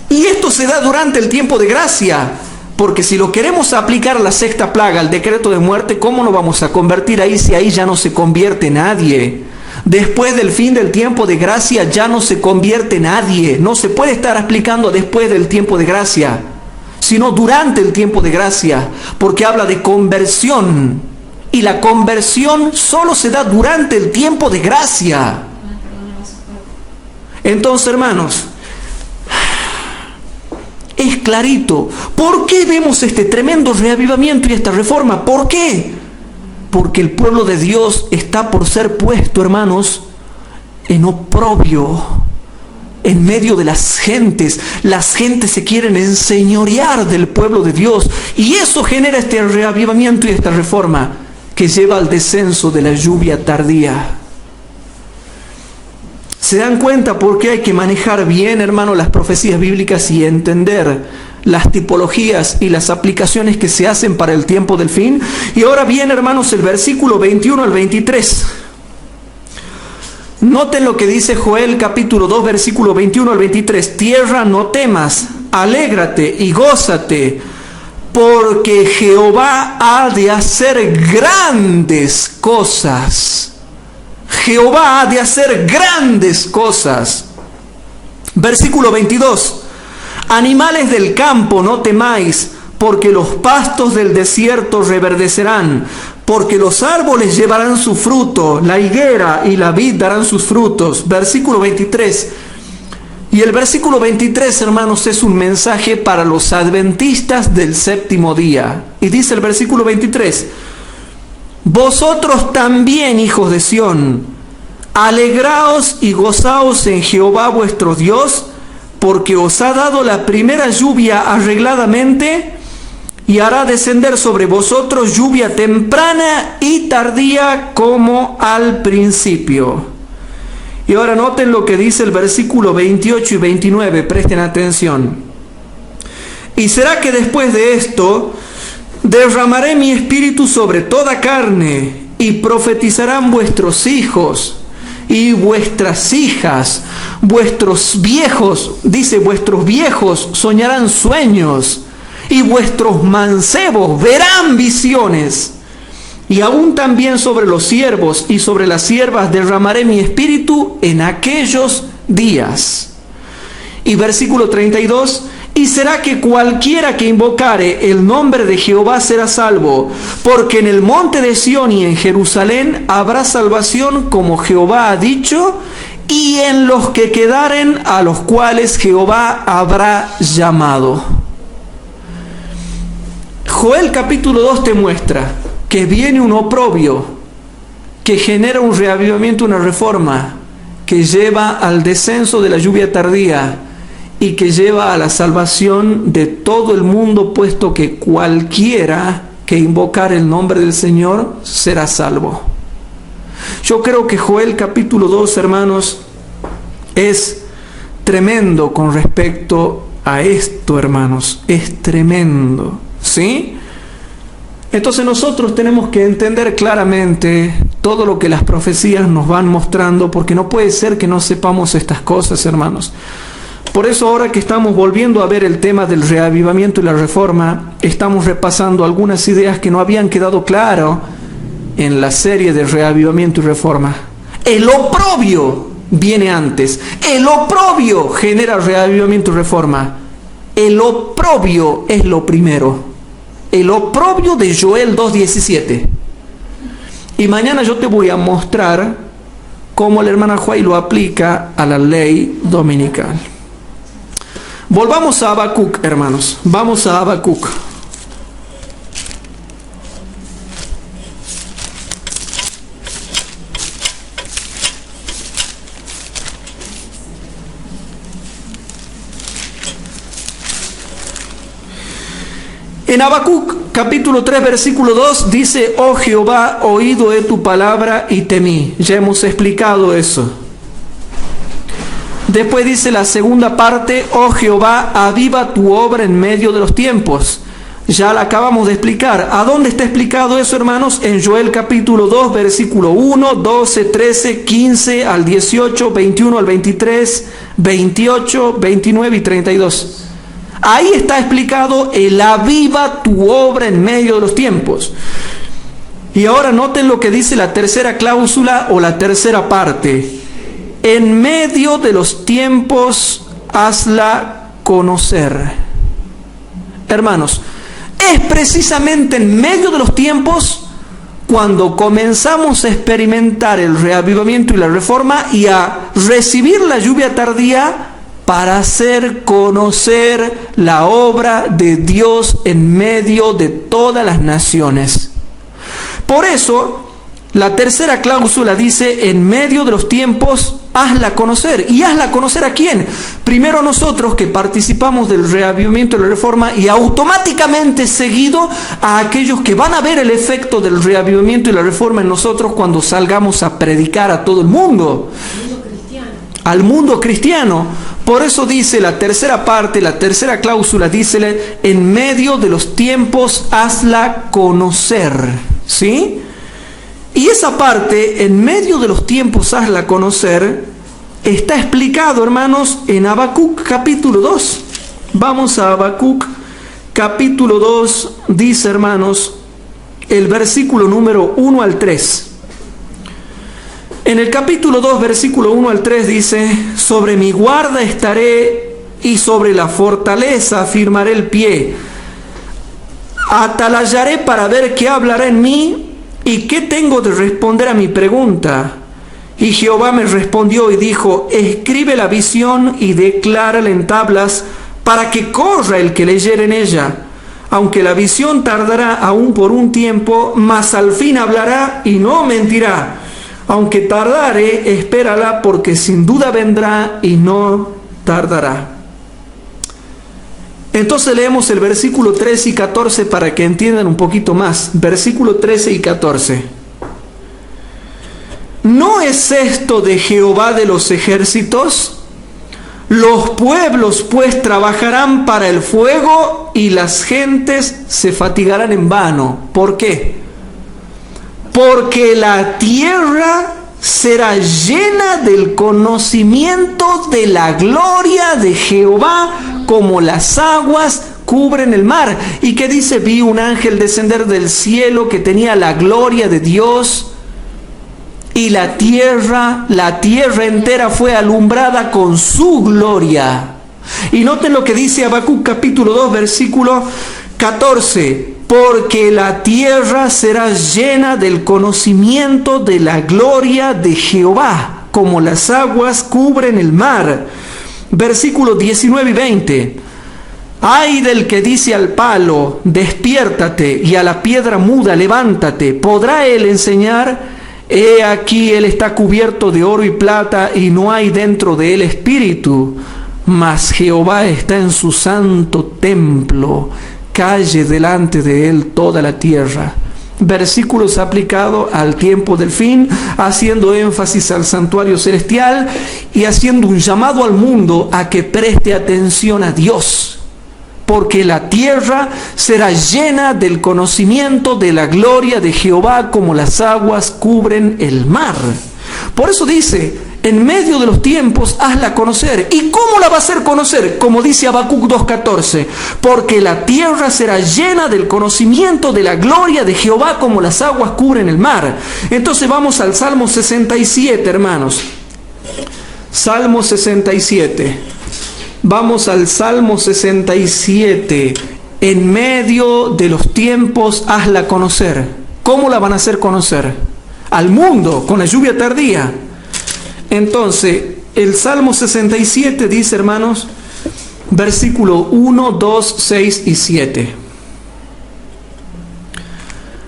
Y esto se da durante el tiempo de gracia. Porque si lo queremos aplicar a la sexta plaga, al decreto de muerte, ¿cómo nos vamos a convertir ahí si ahí ya no se convierte nadie? Después del fin del tiempo de gracia ya no se convierte nadie. No se puede estar aplicando después del tiempo de gracia, sino durante el tiempo de gracia, porque habla de conversión. Y la conversión solo se da durante el tiempo de gracia. Entonces, hermanos, es clarito. ¿Por qué vemos este tremendo reavivamiento y esta reforma? ¿Por qué? Porque el pueblo de Dios está por ser puesto, hermanos, en oprobio, en medio de las gentes. Las gentes se quieren enseñorear del pueblo de Dios, y eso genera este reavivamiento y esta reforma que lleva al descenso de la lluvia tardía. ¿Se dan cuenta por qué hay que manejar bien, hermano, las profecías bíblicas y entender las tipologías y las aplicaciones que se hacen para el tiempo del fin. Y ahora viene, hermanos, el versículo 21 al 23. Noten lo que dice Joel capítulo 2, versículo 21 al 23. Tierra, no temas, alégrate y gózate, porque Jehová ha de hacer grandes cosas. Jehová ha de hacer grandes cosas. Versículo 22. Animales del campo, no temáis, porque los pastos del desierto reverdecerán, porque los árboles llevarán su fruto, la higuera y la vid darán sus frutos. Versículo 23. Y el versículo 23, hermanos, es un mensaje para los adventistas del séptimo día. Y dice el versículo 23, vosotros también, hijos de Sión, alegraos y gozaos en Jehová vuestro Dios, porque os ha dado la primera lluvia arregladamente, y hará descender sobre vosotros lluvia temprana y tardía como al principio. Y ahora noten lo que dice el versículo 28 y 29, presten atención. Y será que después de esto derramaré mi espíritu sobre toda carne, y profetizarán vuestros hijos y vuestras hijas, vuestros viejos, dice, vuestros viejos soñarán sueños, y vuestros mancebos verán visiones. Y aún también sobre los siervos y sobre las siervas derramaré mi espíritu en aquellos días. Y versículo 32, y será que cualquiera que invocare el nombre de Jehová será salvo, porque en el monte de Sión y en Jerusalén habrá salvación, como Jehová ha dicho, y en los que quedaren, a los cuales Jehová habrá llamado. Joel capítulo 2 te muestra que viene un oprobio, que genera un reavivamiento, una reforma, que lleva al descenso de la lluvia tardía y que lleva a la salvación de todo el mundo, puesto que cualquiera que invocar el nombre del Señor será salvo. Yo creo que Joel capítulo 2, hermanos, es tremendo con respecto a esto, hermanos, es tremendo, ¿sí? Entonces nosotros tenemos que entender claramente todo lo que las profecías nos van mostrando, porque no puede ser que no sepamos estas cosas, hermanos. Por eso ahora que estamos volviendo a ver el tema del reavivamiento y la reforma, estamos repasando algunas ideas que no habían quedado claras en la serie de reavivamiento y reforma. El oprobio viene antes. El oprobio genera reavivamiento y reforma. El oprobio es lo primero. El oprobio de Joel 2:17. Y mañana yo te voy a mostrar cómo la hermana Juay lo aplica a la ley dominical. Volvamos a Habacuc, hermanos. Vamos a Habacuc. En Habacuc capítulo 3 versículo 2 dice, oh Jehová, oído he tu palabra y temí. Ya hemos explicado eso. Después dice la segunda parte, oh Jehová, aviva tu obra en medio de los tiempos. Ya la acabamos de explicar. ¿A dónde está explicado eso, hermanos? En Joel capítulo 2, versículo 1, 12, 13, 15 al 18, 21 al 23, 28, 29 y 32. Ahí está explicado el aviva tu obra en medio de los tiempos. Y ahora noten lo que dice la tercera cláusula o la tercera parte. En medio de los tiempos hazla conocer. Hermanos, es precisamente en medio de los tiempos cuando comenzamos a experimentar el reavivamiento y la reforma y a recibir la lluvia tardía para hacer conocer la obra de Dios en medio de todas las naciones. Por eso, la tercera cláusula dice, en medio de los tiempos, hazla conocer. ¿Y hazla conocer a quién? Primero nosotros que participamos del reavivamiento y la reforma, y automáticamente seguido a aquellos que van a ver el efecto del reavivamiento y la reforma en nosotros cuando salgamos a predicar a todo el mundo. Al mundo cristiano. Por eso dice la tercera parte, la tercera cláusula, dice, en medio de los tiempos hazla conocer, ¿sí? Y esa parte, en medio de los tiempos hazla conocer, está explicado, hermanos, en Habacuc capítulo 2. Vamos a Habacuc capítulo 2, dice, hermanos, el versículo número 1 al 3. En el capítulo 2, versículo 1 al 3 dice, sobre mi guarda estaré y sobre la fortaleza afirmaré el pie. Atalayaré para ver qué hablará en mí y qué tengo de responder a mi pregunta. Y Jehová me respondió y dijo, escribe la visión y declárala en tablas para que corra el que leyere en ella. Aunque la visión tardará aún por un tiempo, mas al fin hablará y no mentirá. Aunque tardare, espérala, porque sin duda vendrá y no tardará. Entonces leemos el versículo 13 y 14 para que entiendan un poquito más. Versículo 13 y 14. ¿No es esto de Jehová de los ejércitos? Los pueblos pues trabajarán para el fuego y las gentes se fatigarán en vano. ¿Por qué? Porque la tierra será llena del conocimiento de la gloria de Jehová, como las aguas cubren el mar. ¿Y qué dice? Vi un ángel descender del cielo que tenía la gloria de Dios, y la tierra entera fue alumbrada con su gloria. Y noten lo que dice Habacuc capítulo 2, versículo 14. Porque la tierra será llena del conocimiento de la gloria de Jehová, como las aguas cubren el mar. Versículos 19 y 20. Ay del que dice al palo, despiértate, y a la piedra muda, levántate. ¿Podrá él enseñar? He aquí él está cubierto de oro y plata, y no hay dentro de él espíritu. Mas Jehová está en su santo templo. Calle delante de él toda la tierra. Versículos aplicados al tiempo del fin, haciendo énfasis al santuario celestial y haciendo un llamado al mundo a que preste atención a Dios. Porque la tierra será llena del conocimiento de la gloria de Jehová, como las aguas cubren el mar. Por eso dice, en medio de los tiempos hazla conocer. ¿Y cómo la va a hacer conocer? Como dice Habacuc 2.14, porque la tierra será llena del conocimiento de la gloria de Jehová, como las aguas cubren el mar. Entonces vamos al Salmo 67, hermanos. Salmo 67. Vamos al Salmo 67. En medio de los tiempos hazla conocer. ¿Cómo la van a hacer conocer? Al mundo, con la lluvia tardía. Entonces, el Salmo 67 dice, hermanos, versículo 1, 2, 6 y 7.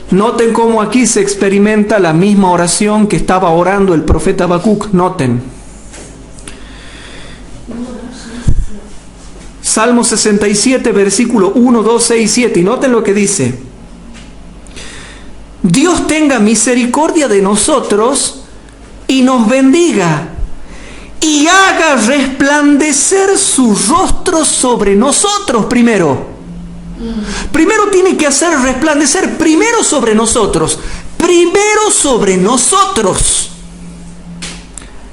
Noten cómo aquí se experimenta la misma oración que estaba orando el profeta Habacuc. Noten. Salmo 67, versículo 1, 2, 6 y 7. Y noten lo que dice. Dios tenga misericordia de nosotros y nos bendiga, y haga resplandecer su rostro sobre nosotros primero. Primero tiene que hacer resplandecer, primero sobre nosotros. Primero sobre nosotros.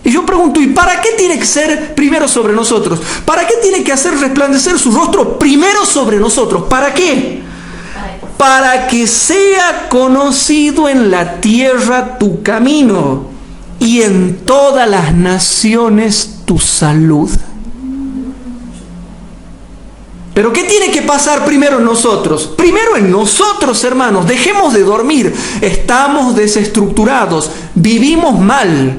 Y yo pregunto, ¿y para qué tiene que ser primero sobre nosotros? ¿Para qué tiene que hacer resplandecer su rostro primero sobre nosotros? ¿Para qué? Para que sea conocido en la tierra tu camino, y en todas las naciones tu salud. Pero ¿qué tiene que pasar primero en nosotros? Primero en nosotros, hermanos. Dejemos de dormir. Estamos desestructurados. Vivimos mal.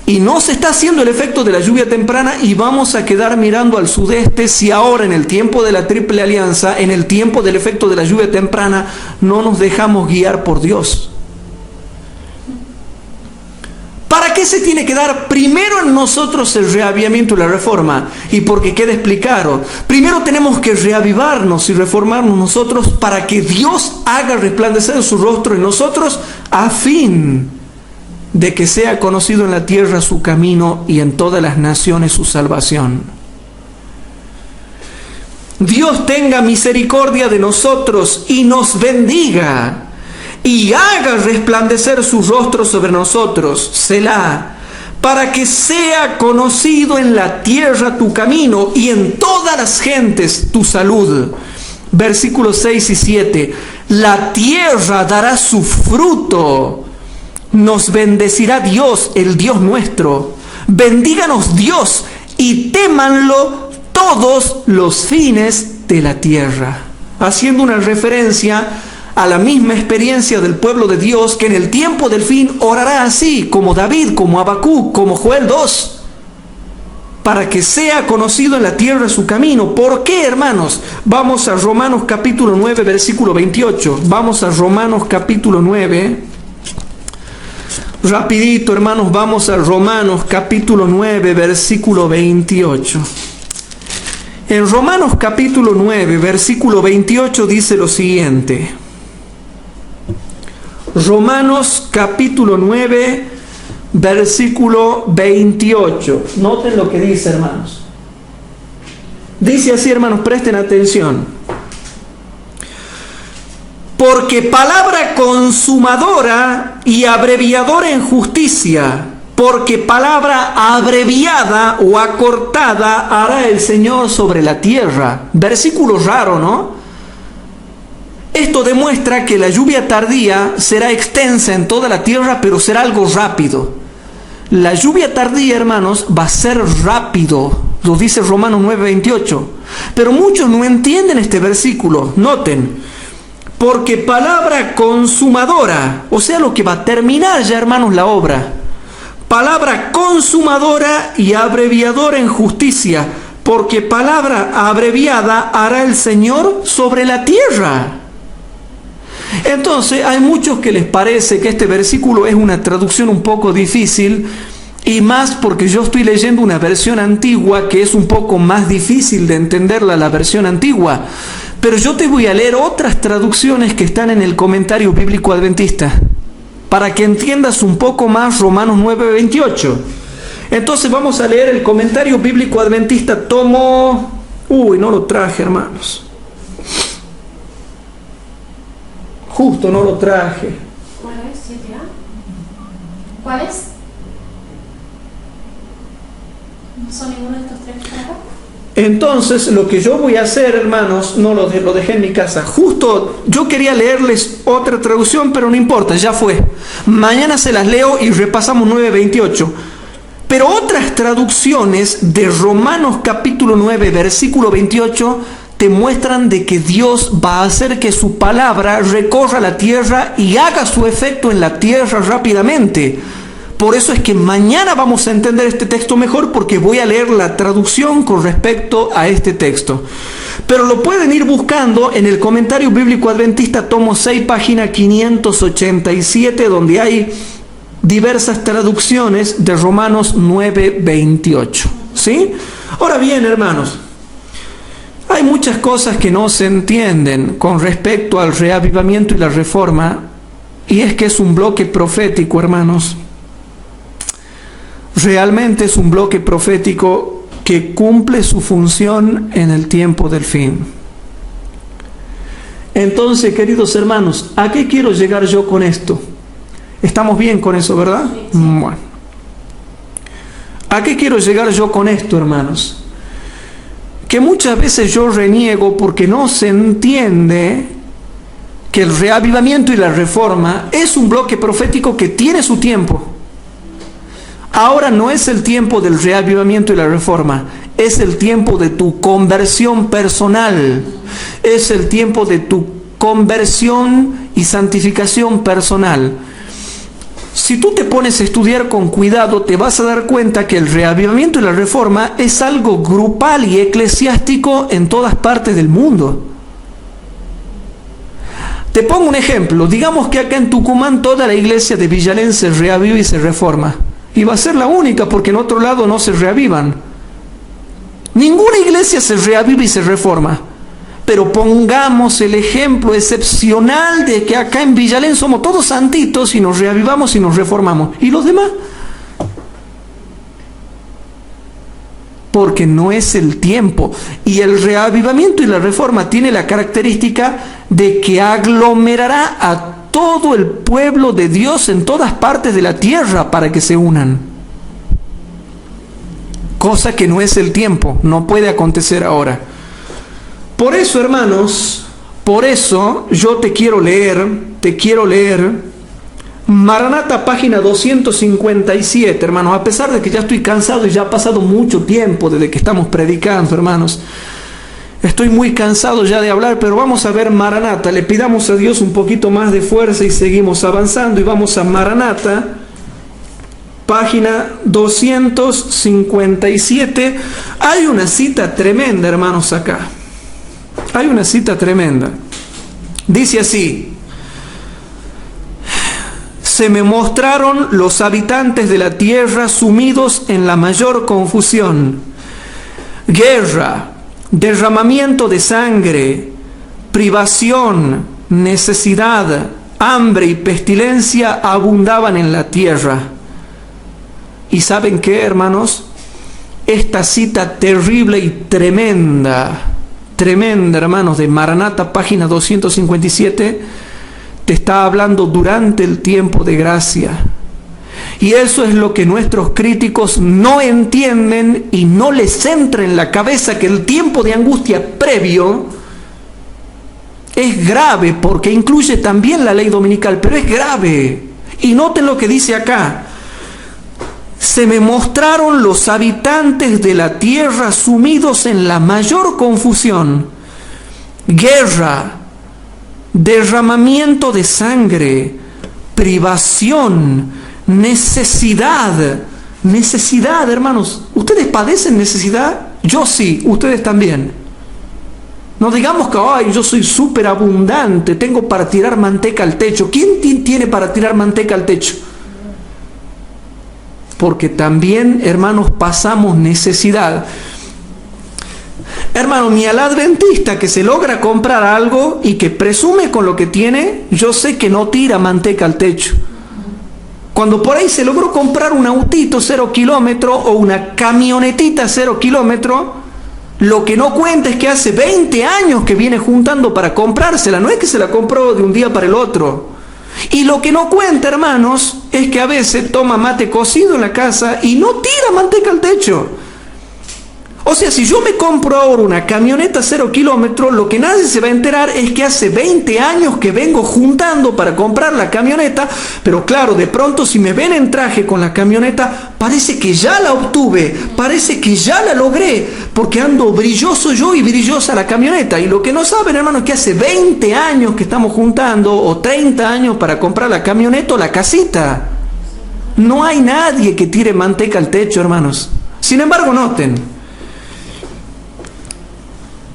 Y no se está haciendo el efecto de la lluvia temprana, y vamos a quedar mirando al sudeste si ahora, en el tiempo de la Triple Alianza, en el tiempo del efecto de la lluvia temprana, no nos dejamos guiar por Dios. ¿Para qué se tiene que dar primero en nosotros el reavivamiento y la reforma? Y porque queda explicado, primero tenemos que reavivarnos y reformarnos nosotros para que Dios haga resplandecer su rostro en nosotros, a fin de que sea conocido en la tierra su camino y en todas las naciones su salvación. Dios tenga misericordia de nosotros y nos bendiga y haga resplandecer su rostro sobre nosotros, Selah, para que sea conocido en la tierra tu camino y en todas las gentes tu salud. Versículos 6 y 7. La tierra dará su fruto. Nos bendecirá Dios, el Dios nuestro. Bendíganos Dios y témanlo todos los fines de la tierra. Haciendo una referencia a la misma experiencia del pueblo de Dios, que en el tiempo del fin orará así, como David, como Habacuc, como Joel 2, para que sea conocido en la tierra su camino. ¿Por qué, hermanos? Vamos a Romanos capítulo 9, versículo 28. Vamos a Romanos capítulo 9. Rapidito, hermanos, vamos a Romanos capítulo 9, versículo 28. En Romanos capítulo 9, versículo 28 dice lo siguiente. Romanos capítulo 9, versículo 28. Noten lo que dice, hermanos. Dice así, hermanos, presten atención. Porque palabra consumadora y abreviadora en justicia, porque palabra abreviada o acortada hará el Señor sobre la tierra. Versículo raro, ¿no? Esto demuestra que la lluvia tardía será extensa en toda la tierra, pero será algo rápido. La lluvia tardía, hermanos, va a ser rápido, lo dice Romanos 9:28. Pero muchos no entienden este versículo. Noten, porque palabra consumadora, o sea, lo que va a terminar ya, hermanos, la obra. Palabra consumadora y abreviadora en justicia, porque palabra abreviada hará el Señor sobre la tierra. Entonces, hay muchos que les parece que este versículo es una traducción un poco difícil, y más porque yo estoy leyendo una versión antigua que es un poco más difícil de entenderla, la versión antigua. Pero yo te voy a leer otras traducciones que están en el comentario bíblico adventista, para que entiendas un poco más Romanos 9:28. Entonces vamos a leer el comentario bíblico adventista, tomo... no lo traje, hermanos. Justo no lo traje. ¿Cuál es? ¿7A? ¿Cuál es? ¿No son ninguno de estos tres que están acá? Entonces, lo que yo voy a hacer, hermanos, no lo dejé en mi casa. Justo yo quería leerles otra traducción, pero no importa, ya fue. Mañana se las leo y repasamos 9:28. Pero otras traducciones de Romanos capítulo 9, versículo 28, te muestran de que Dios va a hacer que su palabra recorra la tierra y haga su efecto en la tierra rápidamente. Por eso es que mañana vamos a entender este texto mejor, porque voy a leer la traducción con respecto a este texto. Pero lo pueden ir buscando en el comentario bíblico adventista, tomo 6, página 587, donde hay diversas traducciones de Romanos 9:28. ¿Sí? Ahora bien, hermanos, hay muchas cosas que no se entienden con respecto al reavivamiento y la reforma, y es que es un bloque profético, hermanos. Realmente es un bloque profético que cumple su función en el tiempo del fin. Entonces, queridos hermanos, ¿a qué quiero llegar yo con esto? ¿Estamos bien con eso, verdad? Sí. Bueno. ¿A qué quiero llegar yo con esto, hermanos? Que muchas veces yo reniego porque no se entiende que el reavivamiento y la reforma es un bloque profético que tiene su tiempo. Ahora no es el tiempo del reavivamiento y la reforma, es el tiempo de tu conversión personal, es el tiempo de tu conversión y santificación personal. Si tú te pones a estudiar con cuidado, te vas a dar cuenta que el reavivamiento y la reforma es algo grupal y eclesiástico en todas partes del mundo. Te pongo un ejemplo. Digamos que acá en Tucumán toda la iglesia de Villalén se reaviva y se reforma. Y va a ser la única, porque en otro lado no se reavivan. Ninguna iglesia se reaviva y se reforma. Pero pongamos el ejemplo excepcional de que acá en Villalén somos todos santitos y nos reavivamos y nos reformamos. ¿Y los demás? porque no es el tiempo. Y el reavivamiento y la reforma tiene la característica de que aglomerará a todo el pueblo de Dios en todas partes de la tierra para que se unan. Cosa que no es el tiempo, no puede acontecer ahora. Por eso, hermanos, por eso yo te quiero leer Maranata, página 257, hermanos, a pesar de que ya estoy cansado y ya ha pasado mucho tiempo desde que estamos predicando, hermanos. Estoy muy cansado ya de hablar, pero vamos a ver Maranata. Le pidamos a Dios un poquito más de fuerza y seguimos avanzando. Y vamos a Maranata, página 257. Hay una cita tremenda, hermanos, acá. Hay una cita tremenda. Dice así: se me mostraron los habitantes de la tierra sumidos en la mayor confusión. Guerra, derramamiento de sangre, privación, necesidad, hambre y pestilencia abundaban en la tierra. ¿Y saben qué, hermanos? Esta cita terrible y tremenda, hermanos, de Maranata, página 257, te está hablando durante el tiempo de gracia. Y eso es lo que nuestros críticos no entienden y no les entra en la cabeza, que el tiempo de angustia previo es grave, porque incluye también la ley dominical, pero es grave. Y noten lo que dice acá: se me mostraron los habitantes de la tierra sumidos en la mayor confusión, guerra, derramamiento de sangre, privación, necesidad, hermanos. ¿Ustedes padecen necesidad? Yo sí, ustedes también. No digamos que ay, yo soy súper abundante, tengo para tirar manteca al techo. ¿Quién tiene para tirar manteca al techo? Porque también, hermanos, pasamos necesidad. Hermano, ni al adventista que se logra comprar algo y que presume con lo que tiene, yo sé que no tira manteca al techo. Cuando por ahí se logró comprar un autito 0 kilómetro o una camionetita 0 kilómetro, lo que no cuenta es que hace 20 años que viene juntando para comprársela. No es que se la compró de un día para el otro. Y lo que no cuenta, hermanos, es que a veces toma mate cocido en la casa y no tira manteca al techo. O sea, si yo me compro ahora una camioneta 0 kilómetros, lo que nadie se va a enterar es que hace 20 años que vengo juntando para comprar la camioneta, pero claro, de pronto si me ven en traje con la camioneta, parece que ya la obtuve, parece que ya la logré, porque ando brilloso yo y brillosa la camioneta. Y lo que no saben, hermanos, es que hace 20 años que estamos juntando, o 30 años para comprar la camioneta o la casita. No hay nadie que tire manteca al techo, hermanos. Sin embargo, noten,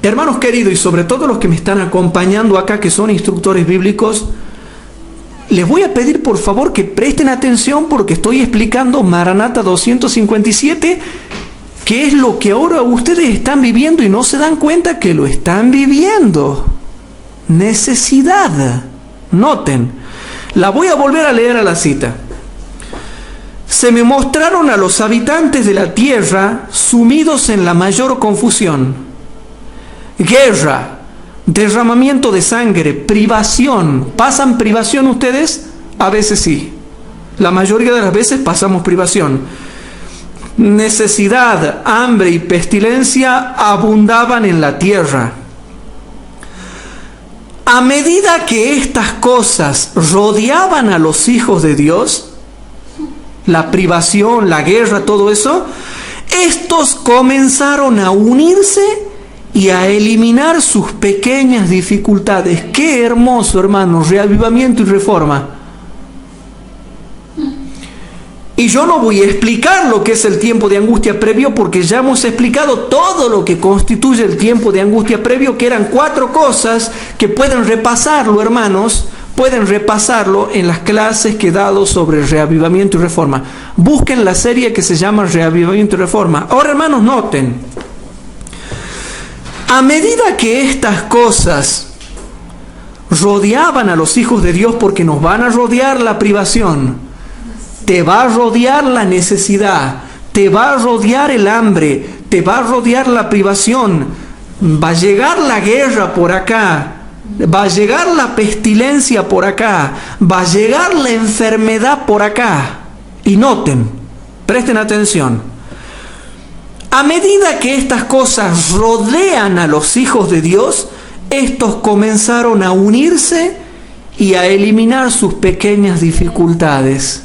hermanos queridos, y sobre todo los que me están acompañando acá, que son instructores bíblicos, les voy a pedir por favor que presten atención, porque estoy explicando Maranata 257, que es lo que ahora ustedes están viviendo y no se dan cuenta que lo están viviendo. Necesidad. Noten, la voy a volver a leer a la cita. Se me mostraron a los habitantes de la tierra sumidos en la mayor confusión. Guerra, derramamiento de sangre, privación. ¿Pasan privación ustedes? A veces sí. La mayoría de las veces pasamos privación. Necesidad, hambre y pestilencia abundaban en la tierra. A medida que estas cosas rodeaban a los hijos de Dios, la privación, la guerra, todo eso, estos comenzaron a unirse y a eliminar sus pequeñas dificultades. ¡Qué hermoso, hermanos! Reavivamiento y reforma. Y yo no voy a explicar lo que es el tiempo de angustia previo, porque ya hemos explicado todo lo que constituye el tiempo de angustia previo, que eran 4 cosas que pueden repasarlo, hermanos, pueden repasarlo en las clases que he dado sobre reavivamiento y reforma. Busquen la serie que se llama Reavivamiento y Reforma. Ahora, hermanos, noten. A medida que estas cosas rodeaban a los hijos de Dios, porque nos van a rodear la privación, te va a rodear la necesidad, te va a rodear el hambre, te va a rodear la privación, va a llegar la guerra por acá, va a llegar la pestilencia por acá, va a llegar la enfermedad por acá. Y noten, presten atención, a medida que estas cosas rodean a los hijos de Dios, estos comenzaron a unirse y a eliminar sus pequeñas dificultades.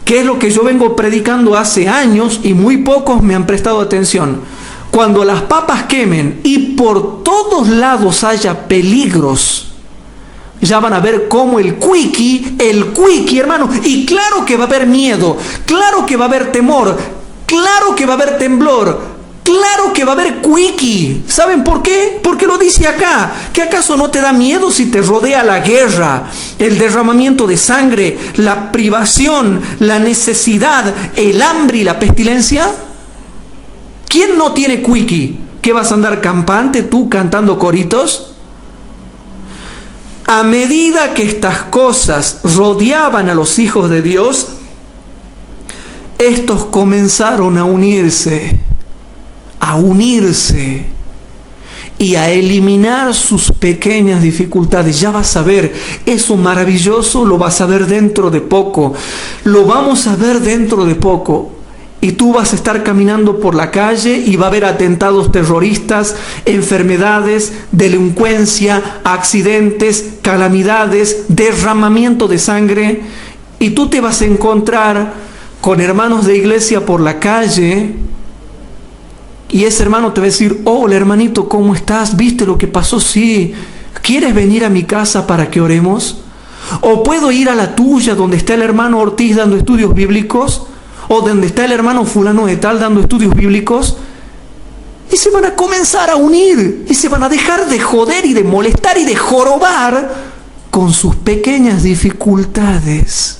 Que es lo que yo vengo predicando hace años y muy pocos me han prestado atención. Cuando las papas quemen y por todos lados haya peligros, ya van a ver cómo el cuiqui, hermano, y claro que va a haber miedo, claro que va a haber temor, claro que va a haber temblor, claro que va a haber cuiqui. ¿Saben por qué? Porque lo dice acá. ¿Que acaso no te da miedo si te rodea la guerra, el derramamiento de sangre, la privación, la necesidad, el hambre y la pestilencia? ¿Quién no tiene cuiqui? ¿Qué vas a andar campante tú cantando coritos? A medida que estas cosas rodeaban a los hijos de Dios, estos comenzaron a unirse y a eliminar sus pequeñas dificultades. Ya vas a ver, eso maravilloso lo vas a ver dentro de poco. Lo vamos a ver dentro de poco. Y tú vas a estar caminando por la calle y va a haber atentados terroristas, enfermedades, delincuencia, accidentes, calamidades, derramamiento de sangre. Y tú te vas a encontrar con hermanos de iglesia por la calle y ese hermano te va a decir: hola hermanito, ¿cómo estás? ¿Viste lo que pasó? Sí. ¿Quieres venir a mi casa para que oremos? ¿O puedo ir a la tuya donde está el hermano Ortiz dando estudios bíblicos? ¿O donde está el hermano fulano de tal dando estudios bíblicos? Y se van a comenzar a unir y se van a dejar de joder y de molestar y de jorobar con sus pequeñas dificultades.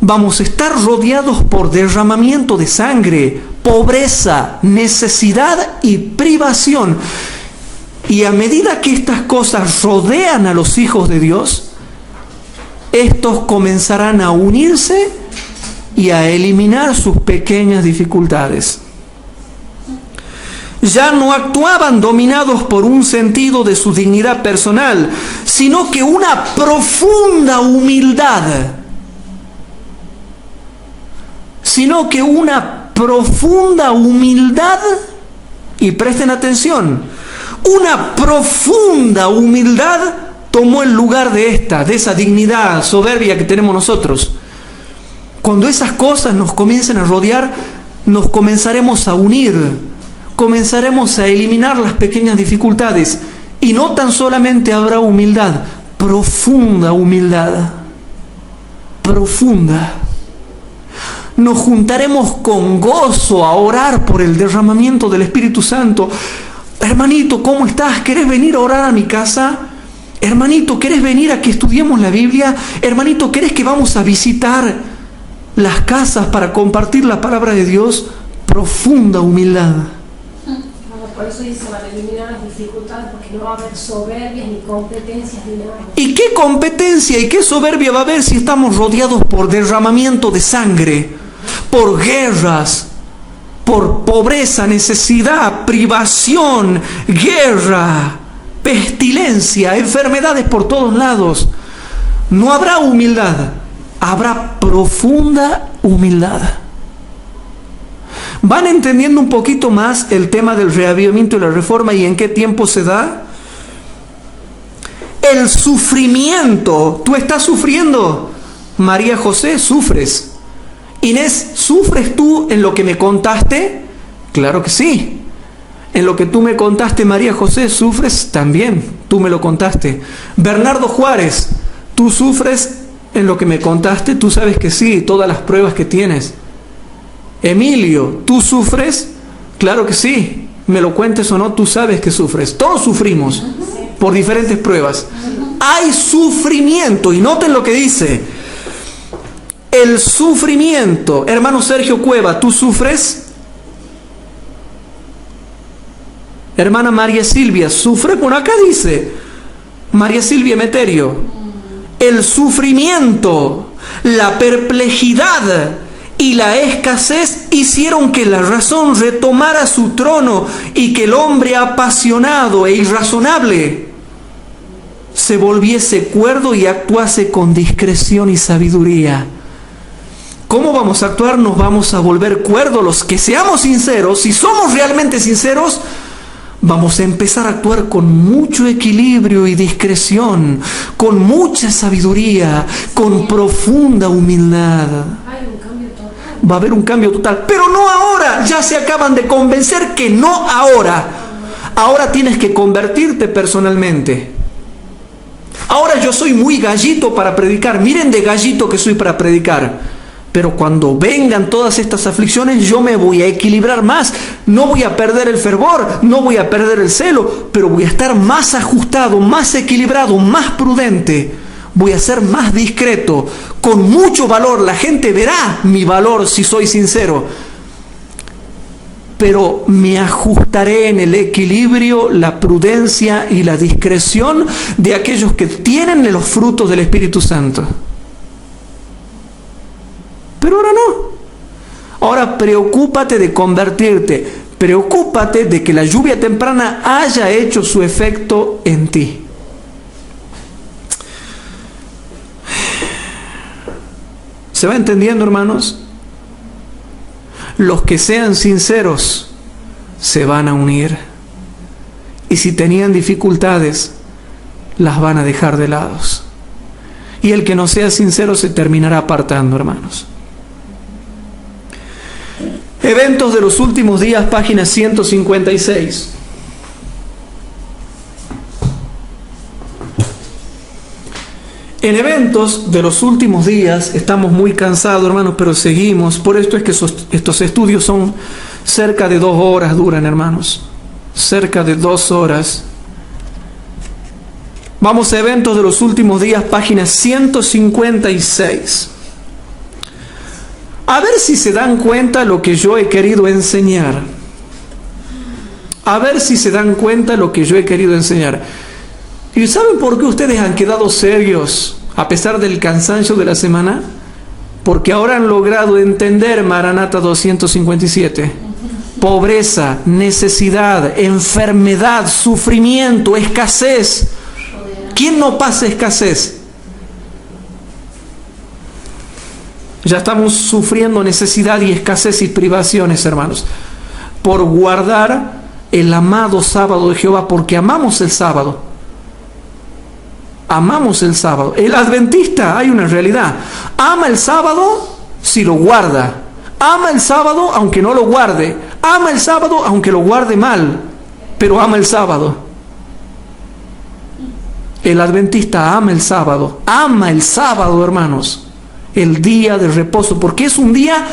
Vamos a estar rodeados por derramamiento de sangre, pobreza, necesidad y privación. Y a medida que estas cosas rodean a los hijos de Dios, estos comenzarán a unirse y a eliminar sus pequeñas dificultades. Ya no actuaban dominados por un sentido de su dignidad personal, sino que una profunda humildad. Y presten atención, una profunda humildad tomó el lugar de esa dignidad soberbia que tenemos nosotros. Cuando esas cosas nos comiencen a rodear, nos comenzaremos a unir, comenzaremos a eliminar las pequeñas dificultades. Y no tan solamente habrá humildad, profunda humildad, profunda. Nos juntaremos con gozo a orar por el derramamiento del Espíritu Santo. Hermanito, ¿cómo estás? ¿Querés venir a orar a mi casa? Hermanito, ¿querés venir a que estudiemos la Biblia? Hermanito, ¿querés que vamos a visitar las casas para compartir la palabra de Dios? Profunda humildad. Por eso dice, van a eliminar las dificultades, porque no va a haber soberbias ni competencias ni nada. ¿Y qué competencia y qué soberbia va a haber si estamos rodeados por derramamiento de sangre, por guerras, por pobreza, necesidad, privación, guerra, pestilencia, enfermedades por todos lados? No habrá humildad, habrá profunda humildad. ¿Van entendiendo un poquito más el tema del reavivamiento y la reforma y en qué tiempo se da? El sufrimiento. ¿Tú estás sufriendo? María José, sufres. Inés, ¿sufres tú en lo que me contaste? Claro que sí. En lo que tú me contaste, María José, ¿sufres? También, tú me lo contaste. Bernardo Juárez, ¿tú sufres en lo que me contaste? Tú sabes que sí, todas las pruebas que tienes. Emilio, ¿tú sufres? Claro que sí. Me lo cuentes o no, tú sabes que sufres. Todos sufrimos por diferentes pruebas. Hay sufrimiento. Y noten lo que dice. El sufrimiento. Hermano Sergio Cueva, ¿tú sufres? Hermana María Silvia, ¿sufre? Bueno, acá dice María Silvia Emeterio. El sufrimiento, la perplejidad, y la escasez hicieron que la razón retomara su trono y que el hombre apasionado e irrazonable se volviese cuerdo y actuase con discreción y sabiduría. ¿Cómo vamos a actuar? Nos vamos a volver cuerdos los que seamos sinceros. Si somos realmente sinceros, vamos a empezar a actuar con mucho equilibrio y discreción, con mucha sabiduría, con profunda humildad. Va a haber un cambio total, pero no ahora. Ya se acaban de convencer que no ahora. Ahora tienes que convertirte personalmente. Ahora yo soy muy gallito para predicar. Miren de gallito que soy para predicar. Pero cuando vengan todas estas aflicciones, yo me voy a equilibrar más. No voy a perder el fervor, no voy a perder el celo, pero voy a estar más ajustado, más equilibrado, más prudente. Voy a ser más discreto, con mucho valor. La gente verá mi valor si soy sincero. Pero me ajustaré en el equilibrio, la prudencia y la discreción de aquellos que tienen los frutos del Espíritu Santo. Pero ahora no. Ahora preocúpate de convertirte. Preocúpate de que la lluvia temprana haya hecho su efecto en ti. ¿Se va entendiendo, hermanos? Los que sean sinceros se van a unir. Y si tenían dificultades, las van a dejar de lado. Y el que no sea sincero se terminará apartando, hermanos. Eventos de los últimos días, página 156. En eventos de los últimos días, estamos muy cansados, hermanos, pero seguimos. Por esto es que estos estudios son cerca de 2 horas, duran, hermanos. Cerca de 2 horas. Vamos a eventos de los últimos días, página 156. A ver si se dan cuenta lo que yo he querido enseñar. A ver si se dan cuenta lo que yo he querido enseñar. ¿Y saben por qué ustedes han quedado serios a pesar del cansancio de la semana? Porque ahora han logrado entender Maranata 257. Pobreza, necesidad, enfermedad, sufrimiento, escasez. ¿Quién no pasa escasez? Ya estamos sufriendo necesidad y escasez y privaciones, hermanos, por guardar el amado sábado de Jehová, porque amamos el sábado. Amamos el sábado. El adventista, hay una realidad. Ama el sábado si lo guarda. Ama el sábado aunque no lo guarde. Ama el sábado aunque lo guarde mal, pero ama el sábado. El adventista ama el sábado. Ama el sábado, hermanos. El día de reposo, porque es un día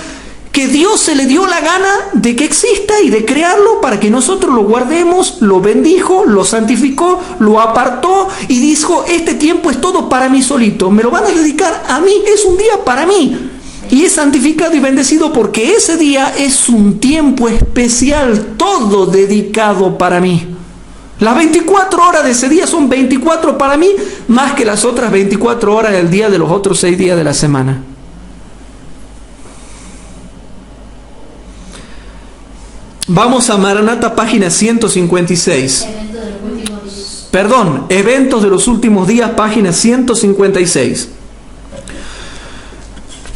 que Dios se le dio la gana de que exista y de crearlo para que nosotros lo guardemos. Lo bendijo, lo santificó, lo apartó y dijo: este tiempo es todo para mí solito, me lo van a dedicar a mí, es un día para mí. Y es santificado y bendecido porque ese día es un tiempo especial, todo dedicado para mí. Las 24 horas de ese día son 24 para mí, más que las otras 24 horas del día de los otros 6 días de la semana. Vamos a Maranata, página 156. Eventos de los últimos días, página 156.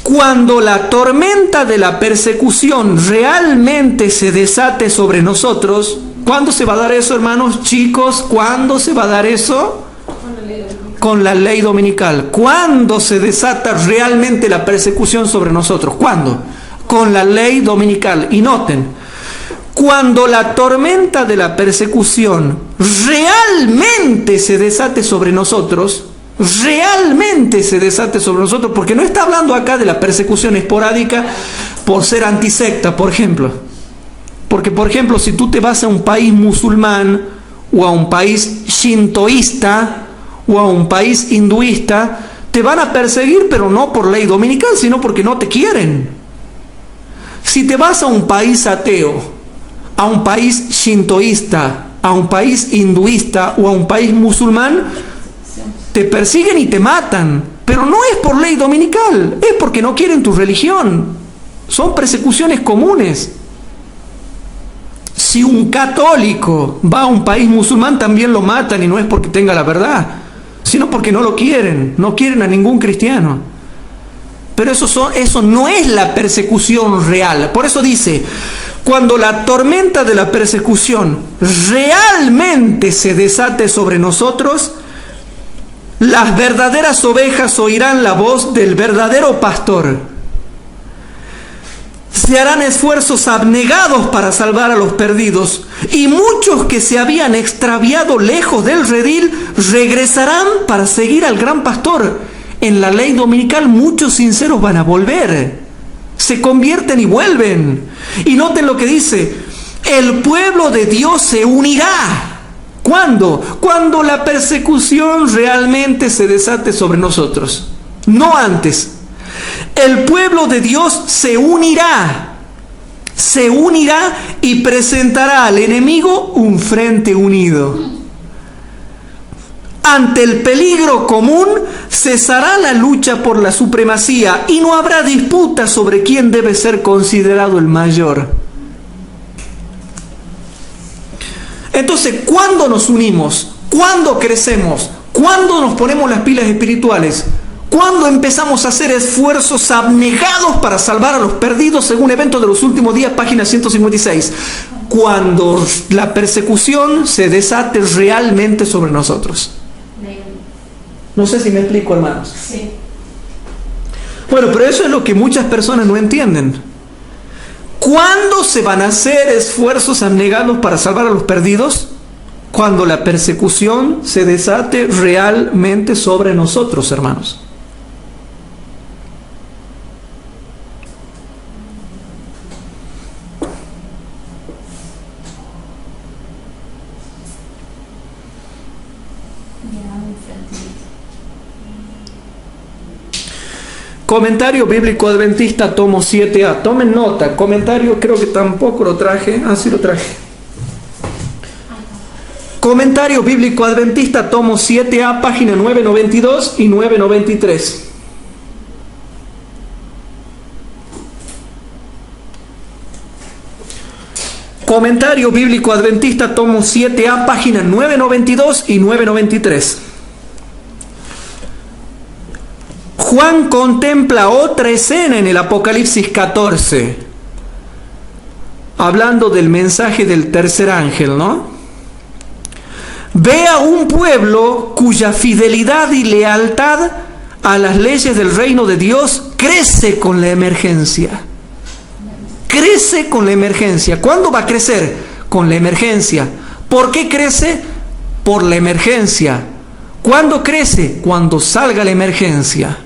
Cuando la tormenta de la persecución realmente se desate sobre nosotros, ¿cuándo se va a dar eso, hermanos? Chicos, ¿cuándo se va a dar eso? Con la ley dominical. ¿Cuándo se desata realmente la persecución sobre nosotros? ¿Cuándo? Con la ley dominical. Y noten, cuando la tormenta de la persecución realmente se desate sobre nosotros, porque no está hablando acá de la persecución esporádica por ser antisecta, por ejemplo. Porque, por ejemplo, si tú te vas a un país musulmán o a un país shintoísta o a un país hinduista, te van a perseguir, pero no por ley dominical, sino porque no te quieren. Si te vas a un país ateo, a un país shintoísta, a un país hinduista o a un país musulmán, te persiguen y te matan, pero no es por ley dominical, es porque no quieren tu religión. Son persecuciones comunes. Si un católico va a un país musulmán, también lo matan, y no es porque tenga la verdad, sino porque no lo quieren, no quieren a ningún cristiano. Pero eso no es la persecución real. Por eso dice, cuando la tormenta de la persecución realmente se desate sobre nosotros, las verdaderas ovejas oirán la voz del verdadero pastor. Se harán esfuerzos abnegados para salvar a los perdidos, y muchos que se habían extraviado lejos del redil regresarán para seguir al gran pastor. En la ley dominical muchos sinceros van a volver, se convierten y vuelven. Y noten lo que dice, el pueblo de Dios se unirá. ¿Cuándo? Cuando la persecución realmente se desate sobre nosotros, no antes. El pueblo de Dios se unirá y presentará al enemigo un frente unido. Ante el peligro común cesará la lucha por la supremacía y no habrá disputa sobre quién debe ser considerado el mayor. Entonces, ¿cuándo nos unimos? ¿Cuándo crecemos? ¿Cuándo nos ponemos las pilas espirituales? ¿Cuándo empezamos a hacer esfuerzos abnegados para salvar a los perdidos, según Eventos de los Últimos Días, página 156? Cuando la persecución se desate realmente sobre nosotros. No sé si me explico, hermanos. Sí. Bueno, pero eso es lo que muchas personas no entienden. ¿Cuándo se van a hacer esfuerzos abnegados para salvar a los perdidos? Cuando la persecución se desate realmente sobre nosotros, hermanos. Comentario Bíblico Adventista, tomo 7a. Tomen nota. Comentario, creo que tampoco lo traje. Ah, sí lo traje. Comentario Bíblico Adventista, tomo 7a, página 992 y 993. Comentario Bíblico Adventista, tomo 7a, página 992 y 993. Juan contempla otra escena en el Apocalipsis 14, hablando del mensaje del tercer ángel, ¿no? Ve a un pueblo cuya fidelidad y lealtad a las leyes del reino de Dios crece con la emergencia. Crece con la emergencia. ¿Cuándo va a crecer? Con la emergencia. ¿Por qué crece? Por la emergencia. ¿Cuándo crece? Cuando salga la emergencia.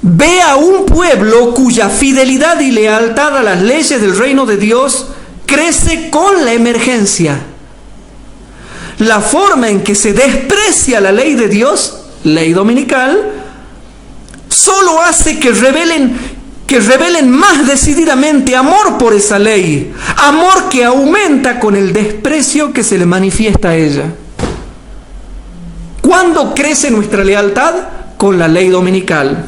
Ve a un pueblo cuya fidelidad y lealtad a las leyes del reino de Dios crece con la emergencia. La forma en que se desprecia la ley de Dios, ley dominical, solo hace que revelen más decididamente amor por esa ley, amor que aumenta con el desprecio que se le manifiesta a ella. ¿Cuándo crece nuestra lealtad? Con la ley dominical.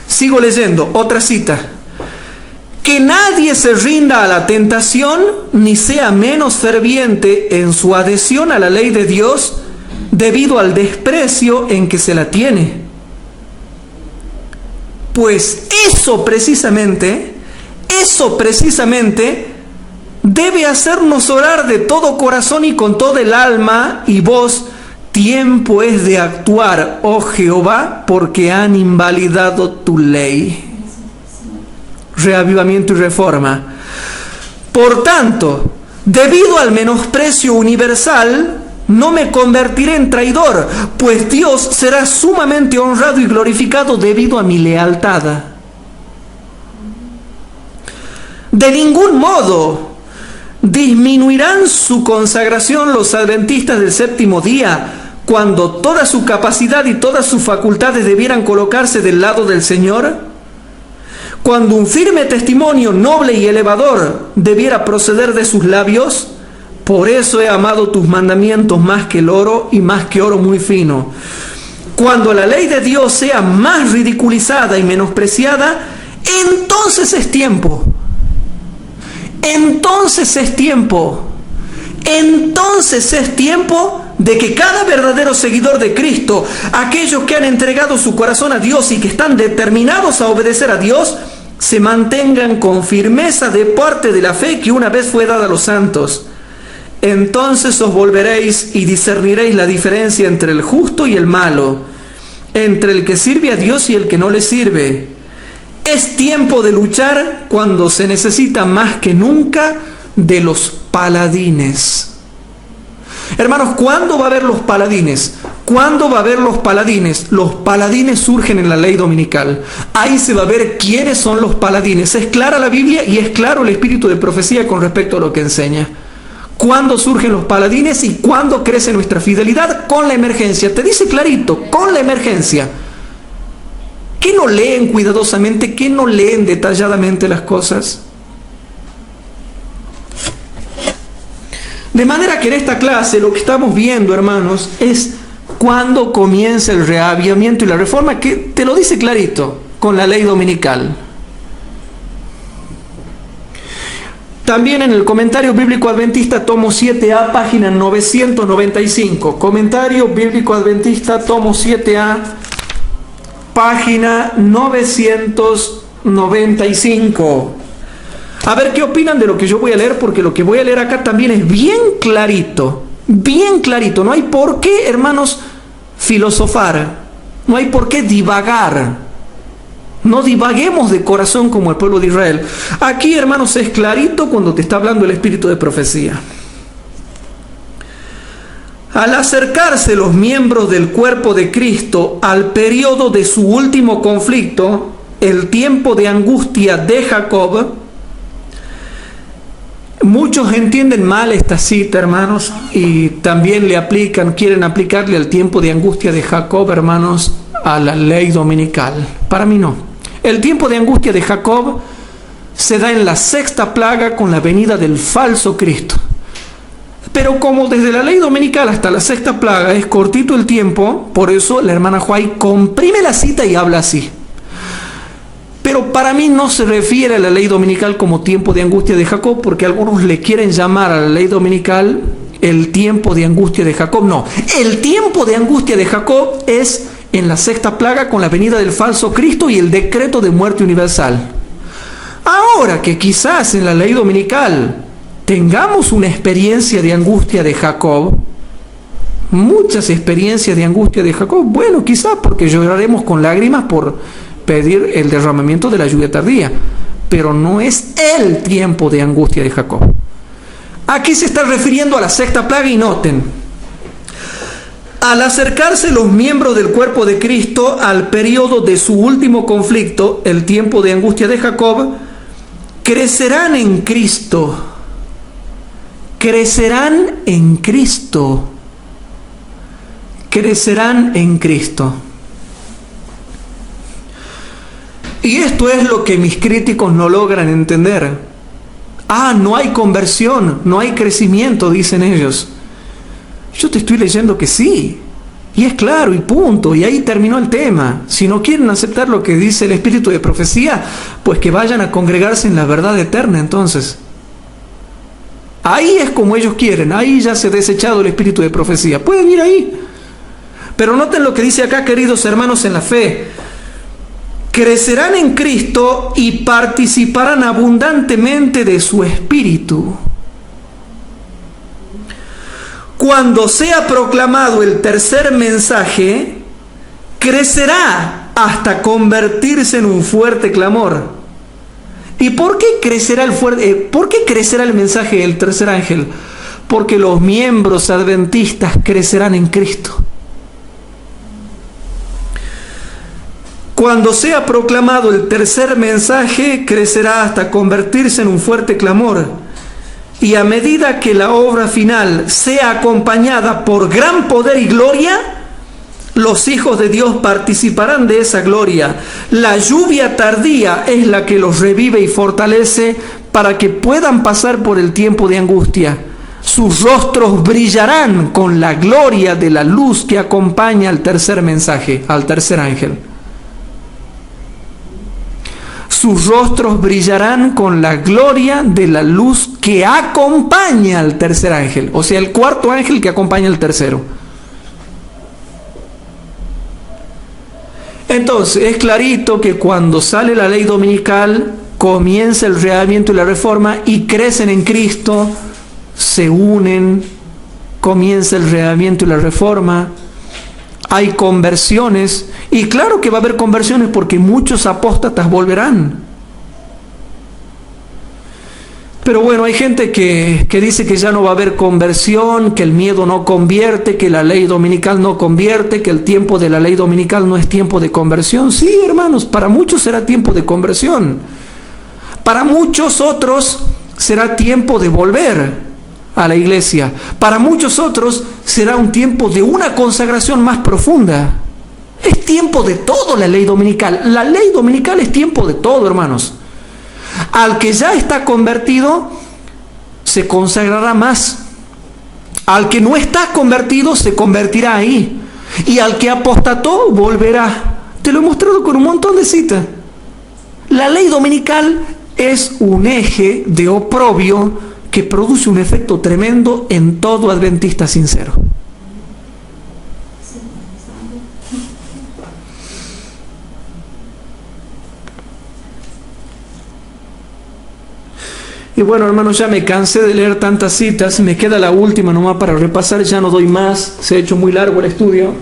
Sigo leyendo, otra cita. Que nadie se rinda a la tentación, ni sea menos ferviente en su adhesión a la ley de Dios, debido al desprecio en que se la tiene. Pues eso precisamente debe hacernos orar de todo corazón y con todo el alma y voz. Tiempo es de actuar, oh Jehová, porque han invalidado tu ley. Reavivamiento y reforma. Por tanto, debido al menosprecio universal, no me convertiré en traidor, pues Dios será sumamente honrado y glorificado debido a mi lealtad. De ningún modo disminuirán su consagración los adventistas del séptimo día, cuando toda su capacidad y todas sus facultades debieran colocarse del lado del Señor, cuando un firme testimonio noble y elevador debiera proceder de sus labios. Por eso he amado tus mandamientos más que el oro y más que oro muy fino. cuando la ley de Dios sea más ridiculizada y menospreciada, entonces es tiempo. Entonces es tiempo. Entonces es tiempo de que cada verdadero seguidor de Cristo, aquellos que han entregado su corazón a Dios y que están determinados a obedecer a Dios, se mantengan con firmeza de parte de la fe que una vez fue dada a los santos. Entonces os volveréis y discerniréis la diferencia entre el justo y el malo, entre el que sirve a Dios y el que no le sirve. Es tiempo de luchar cuando se necesita más que nunca de los paladines. Hermanos, ¿cuándo va a haber los paladines? ¿Cuándo va a haber los paladines? Los paladines surgen en la ley dominical. Ahí se va a ver quiénes son los paladines. Es clara la Biblia y es claro el espíritu de profecía con respecto a lo que enseña. ¿Cuándo surgen los paladines y cuándo crece nuestra fidelidad? Con la emergencia. Te dice clarito, con la emergencia. ¿Qué no leen cuidadosamente? ¿Qué no leen detalladamente las cosas? De manera que en esta clase lo que estamos viendo, hermanos, es cuándo comienza el reavivamiento y la reforma, que te lo dice clarito con la ley dominical. También en el Comentario Bíblico Adventista, tomo 7A, página 995. Comentario Bíblico Adventista, tomo 7A, página 995. A ver qué opinan de lo que yo voy a leer, porque lo que voy a leer acá también es bien clarito, bien clarito. No hay por qué, hermanos, filosofar, no hay por qué divagar. No divaguemos de corazón como el pueblo de Israel. Aquí, hermanos, es clarito cuando te está hablando el espíritu de profecía. Al acercarse los miembros del cuerpo de Cristo al periodo de su último conflicto, el tiempo de angustia de Jacob, muchos entienden mal esta cita, hermanos, y también quieren aplicarle al tiempo de angustia de Jacob, hermanos, a la ley dominical. Para mí no. El tiempo de angustia de Jacob se da en la sexta plaga con la venida del falso Cristo. Pero como desde la ley dominical hasta la sexta plaga es cortito el tiempo, por eso la hermana Huay comprime la cita y habla así. Pero para mí no se refiere a la ley dominical como tiempo de angustia de Jacob, porque algunos le quieren llamar a la ley dominical el tiempo de angustia de Jacob. No, el tiempo de angustia de Jacob es en la sexta plaga con la venida del falso Cristo y el decreto de muerte universal. Ahora que quizás en la ley dominical tengamos una experiencia de angustia de Jacob, muchas experiencias de angustia de Jacob, bueno, quizás porque lloraremos con lágrimas por pedir el derramamiento de la lluvia tardía, pero no es el tiempo de angustia de Jacob. Aquí se está refiriendo a la sexta plaga y noten, al acercarse los miembros del cuerpo de Cristo al periodo de su último conflicto, el tiempo de angustia de Jacob, crecerán en Cristo. Crecerán en Cristo. Crecerán en Cristo. Y esto es lo que mis críticos no logran entender. No hay conversión, no hay crecimiento, dicen ellos. Yo te estoy leyendo que sí, y es claro, y punto, y ahí terminó el tema. Si no quieren aceptar lo que dice el espíritu de profecía, pues que vayan a congregarse en la verdad eterna entonces. Ahí es como ellos quieren, ahí ya se ha desechado el espíritu de profecía. Pueden ir ahí. Pero noten lo que dice acá, queridos hermanos en la fe. Crecerán en Cristo y participarán abundantemente de su espíritu. Cuando sea proclamado el tercer mensaje, crecerá hasta convertirse en un fuerte clamor. ¿Y por qué crecerá el mensaje del tercer ángel? Porque los miembros adventistas crecerán en Cristo. Cuando sea proclamado el tercer mensaje, crecerá hasta convertirse en un fuerte clamor. Y a medida que la obra final sea acompañada por gran poder y gloria, los hijos de Dios participarán de esa gloria. La lluvia tardía es la que los revive y fortalece para que puedan pasar por el tiempo de angustia. Sus rostros brillarán con la gloria de la luz que acompaña al tercer mensaje, al tercer ángel. Sus rostros brillarán con la gloria de la luz que acompaña al tercer ángel. O sea, el cuarto ángel que acompaña al tercero. Entonces, es clarito que cuando sale la ley dominical, comienza el reavivamiento y la reforma y crecen en Cristo, se unen, comienza el reavivamiento y la reforma, hay conversiones, y claro que va a haber conversiones porque muchos apóstatas volverán. Pero bueno, hay gente que dice que ya no va a haber conversión, que el miedo no convierte, que la ley dominical no convierte, que el tiempo de la ley dominical no es tiempo de conversión. Sí, hermanos, para muchos será tiempo de conversión. Para muchos otros será tiempo de volver a la iglesia. Para muchos otros será un tiempo de una consagración más profunda. Es tiempo de todo la ley dominical. La ley dominical es tiempo de todo, hermanos. Al que ya está convertido se consagrará más. Al que no está convertido se convertirá ahí. Y al que apostató volverá. Te lo he mostrado con un montón de citas. La ley dominical es un eje de oprobio que produce un efecto tremendo en todo adventista sincero. Y bueno, hermanos, ya me cansé de leer tantas citas, me queda la última nomás para repasar, ya no doy más, se ha hecho muy largo el estudio.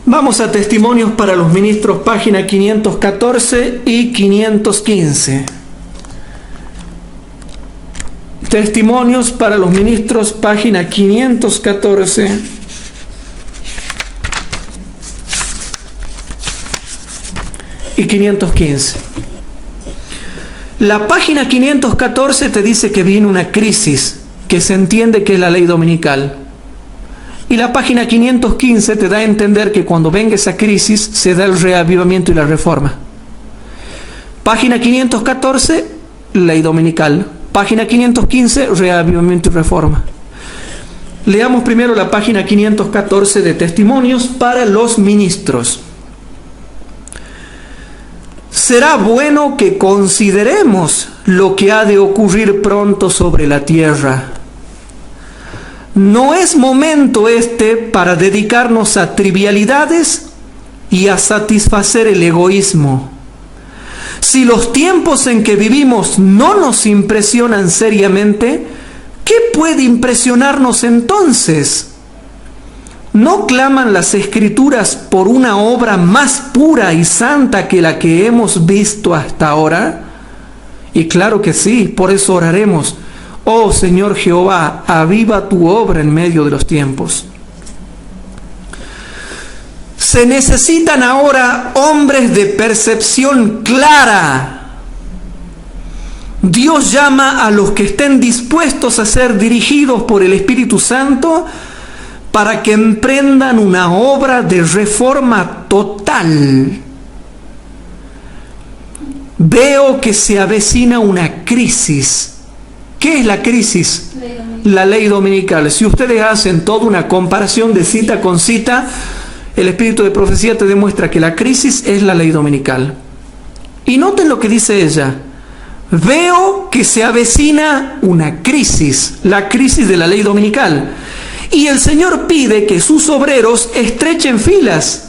Vamos a Testimonios para los Ministros, página 514 y 515. Testimonios para los Ministros, página 514 y 515. La página 514 te dice que viene una crisis, que se entiende que es la ley dominical. Y la página 515 te da a entender que cuando venga esa crisis se da el reavivamiento y la reforma. Página 514, ley dominical. Página 515, reavivamiento y reforma. Leamos primero la página 514 de Testimonios para los Ministros. Será bueno que consideremos lo que ha de ocurrir pronto sobre la tierra. No es momento este para dedicarnos a trivialidades y a satisfacer el egoísmo. Si los tiempos en que vivimos no nos impresionan seriamente, ¿qué puede impresionarnos entonces? ¿No claman las Escrituras por una obra más pura y santa que la que hemos visto hasta ahora? Y claro que sí, por eso oraremos. Oh Señor Jehová, aviva tu obra en medio de los tiempos. Se necesitan ahora hombres de percepción clara. Dios llama a los que estén dispuestos a ser dirigidos por el Espíritu Santo para que emprendan una obra de reforma total. Veo que se avecina una crisis. ¿Qué es la crisis? La ley dominical. Si ustedes hacen toda una comparación de cita con cita, el espíritu de profecía te demuestra que la crisis es la ley dominical. Y noten lo que dice ella. Veo que se avecina una crisis, la crisis de la ley dominical. Y el Señor pide que sus obreros estrechen filas.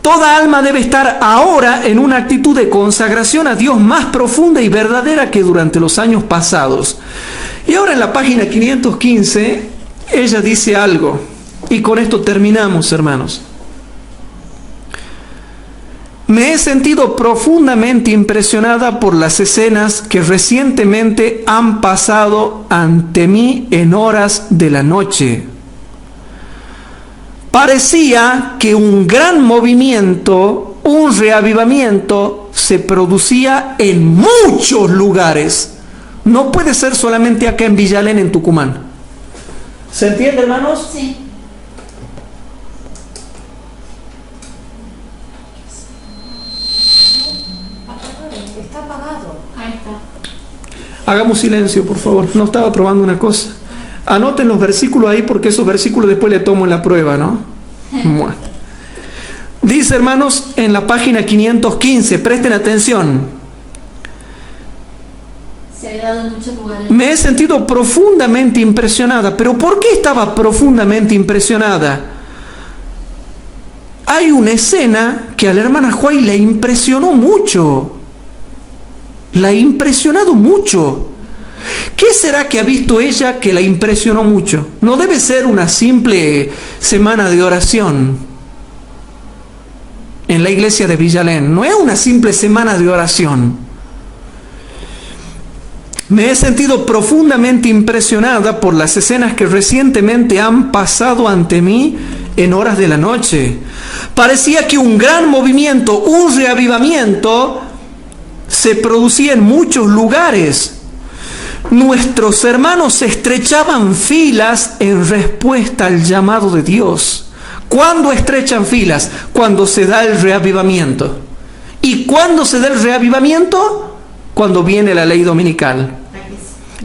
Toda alma debe estar ahora en una actitud de consagración a Dios más profunda y verdadera que durante los años pasados. Y ahora en la página 515, ella dice algo. Y con esto terminamos, hermanos. Me he sentido profundamente impresionada por las escenas que recientemente han pasado ante mí en horas de la noche. Parecía que un gran movimiento, un reavivamiento, se producía en muchos lugares. No puede ser solamente acá en Villalén, en Tucumán. ¿Se entiende, hermanos? Sí. Está apagado. Ahí está. Hagamos silencio, por favor. No estaba probando una cosa. Anoten los versículos ahí porque esos versículos después le tomo en la prueba, ¿no? Bueno. Dice, hermanos, en la página 515, presten atención. Se había dado en muchos lugares. Me he sentido profundamente impresionada. ¿Pero por qué estaba profundamente impresionada? Hay una escena que a la hermana Juay la impresionó mucho. La ha impresionado mucho. ¿Qué será que ha visto ella que la impresionó mucho? No debe ser una simple semana de oración en la iglesia de Villalén. No es una simple semana de oración. Me he sentido profundamente impresionada por las escenas que recientemente han pasado ante mí en horas de la noche. Parecía que un gran movimiento, un reavivamiento, se producía en muchos lugares. Nuestros hermanos se estrechaban filas en respuesta al llamado de Dios. ¿Cuándo estrechan filas? Cuando se da el reavivamiento. ¿Y cuándo se da el reavivamiento? Cuando viene la ley dominical.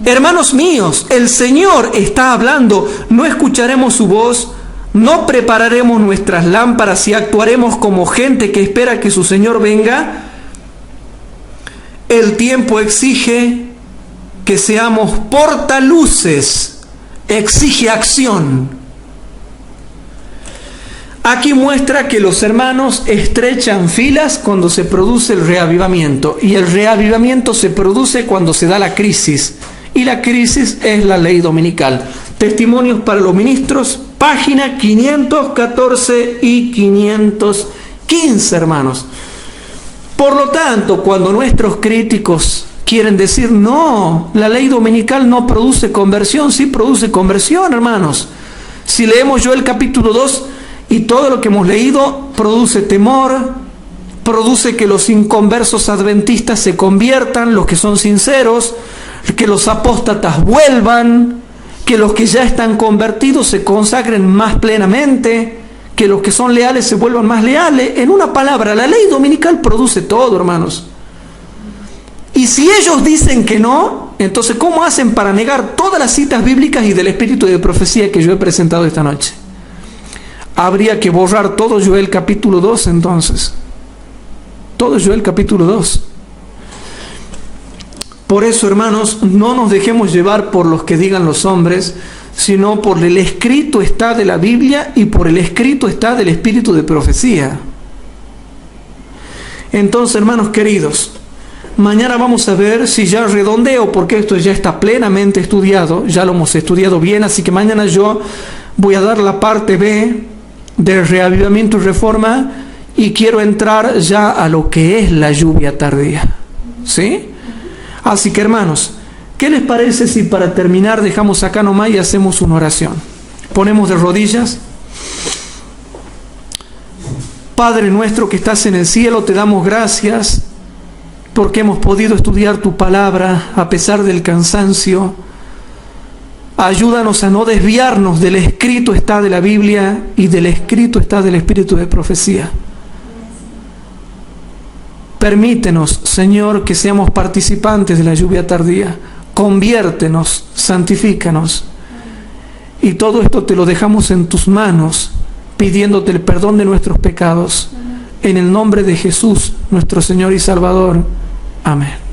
Hermanos míos, el Señor está hablando. No escucharemos su voz, no prepararemos nuestras lámparas y actuaremos como gente que espera que su Señor venga. El tiempo exige que seamos portaluces, exige acción. Aquí muestra que los hermanos estrechan filas cuando se produce el reavivamiento, y el reavivamiento se produce cuando se da la crisis, y la crisis es la ley dominical. Testimonios para los ministros, página 514 y 515, hermanos. Por lo tanto, cuando nuestros críticos quieren decir, no, la ley dominical no produce conversión, sí produce conversión, hermanos. Si leemos Joel capítulo 2, y todo lo que hemos leído produce temor, produce que los inconversos adventistas se conviertan, los que son sinceros, que los apóstatas vuelvan, que los que ya están convertidos se consagren más plenamente, que los que son leales se vuelvan más leales. En una palabra, la ley dominical produce todo, hermanos. Y si ellos dicen que no, entonces ¿cómo hacen para negar todas las citas bíblicas y del espíritu de profecía que yo he presentado esta noche? Habría que borrar todo Joel capítulo 2 entonces. Todo Joel capítulo 2. Por eso, hermanos, no nos dejemos llevar por los que digan los hombres, sino por el escrito está de la Biblia y por el escrito está del espíritu de profecía. Entonces, hermanos queridos, mañana vamos a ver si ya redondeo, porque esto ya está plenamente estudiado, ya lo hemos estudiado bien, así que mañana yo voy a dar la parte B del reavivamiento y reforma, y quiero entrar ya a lo que es la lluvia tardía. ¿Sí? Así que, hermanos, ¿qué les parece si para terminar dejamos acá nomás y hacemos una oración? Ponemos de rodillas. Padre nuestro que estás en el cielo, te damos gracias porque hemos podido estudiar tu palabra a pesar del cansancio. Ayúdanos a no desviarnos del escrito está de la Biblia y del escrito está del espíritu de profecía. Permítenos, Señor, que seamos participantes de la lluvia tardía. Conviértenos, santifícanos. Y todo esto te lo dejamos en tus manos, pidiéndote el perdón de nuestros pecados. En el nombre de Jesús, nuestro Señor y Salvador. Amén.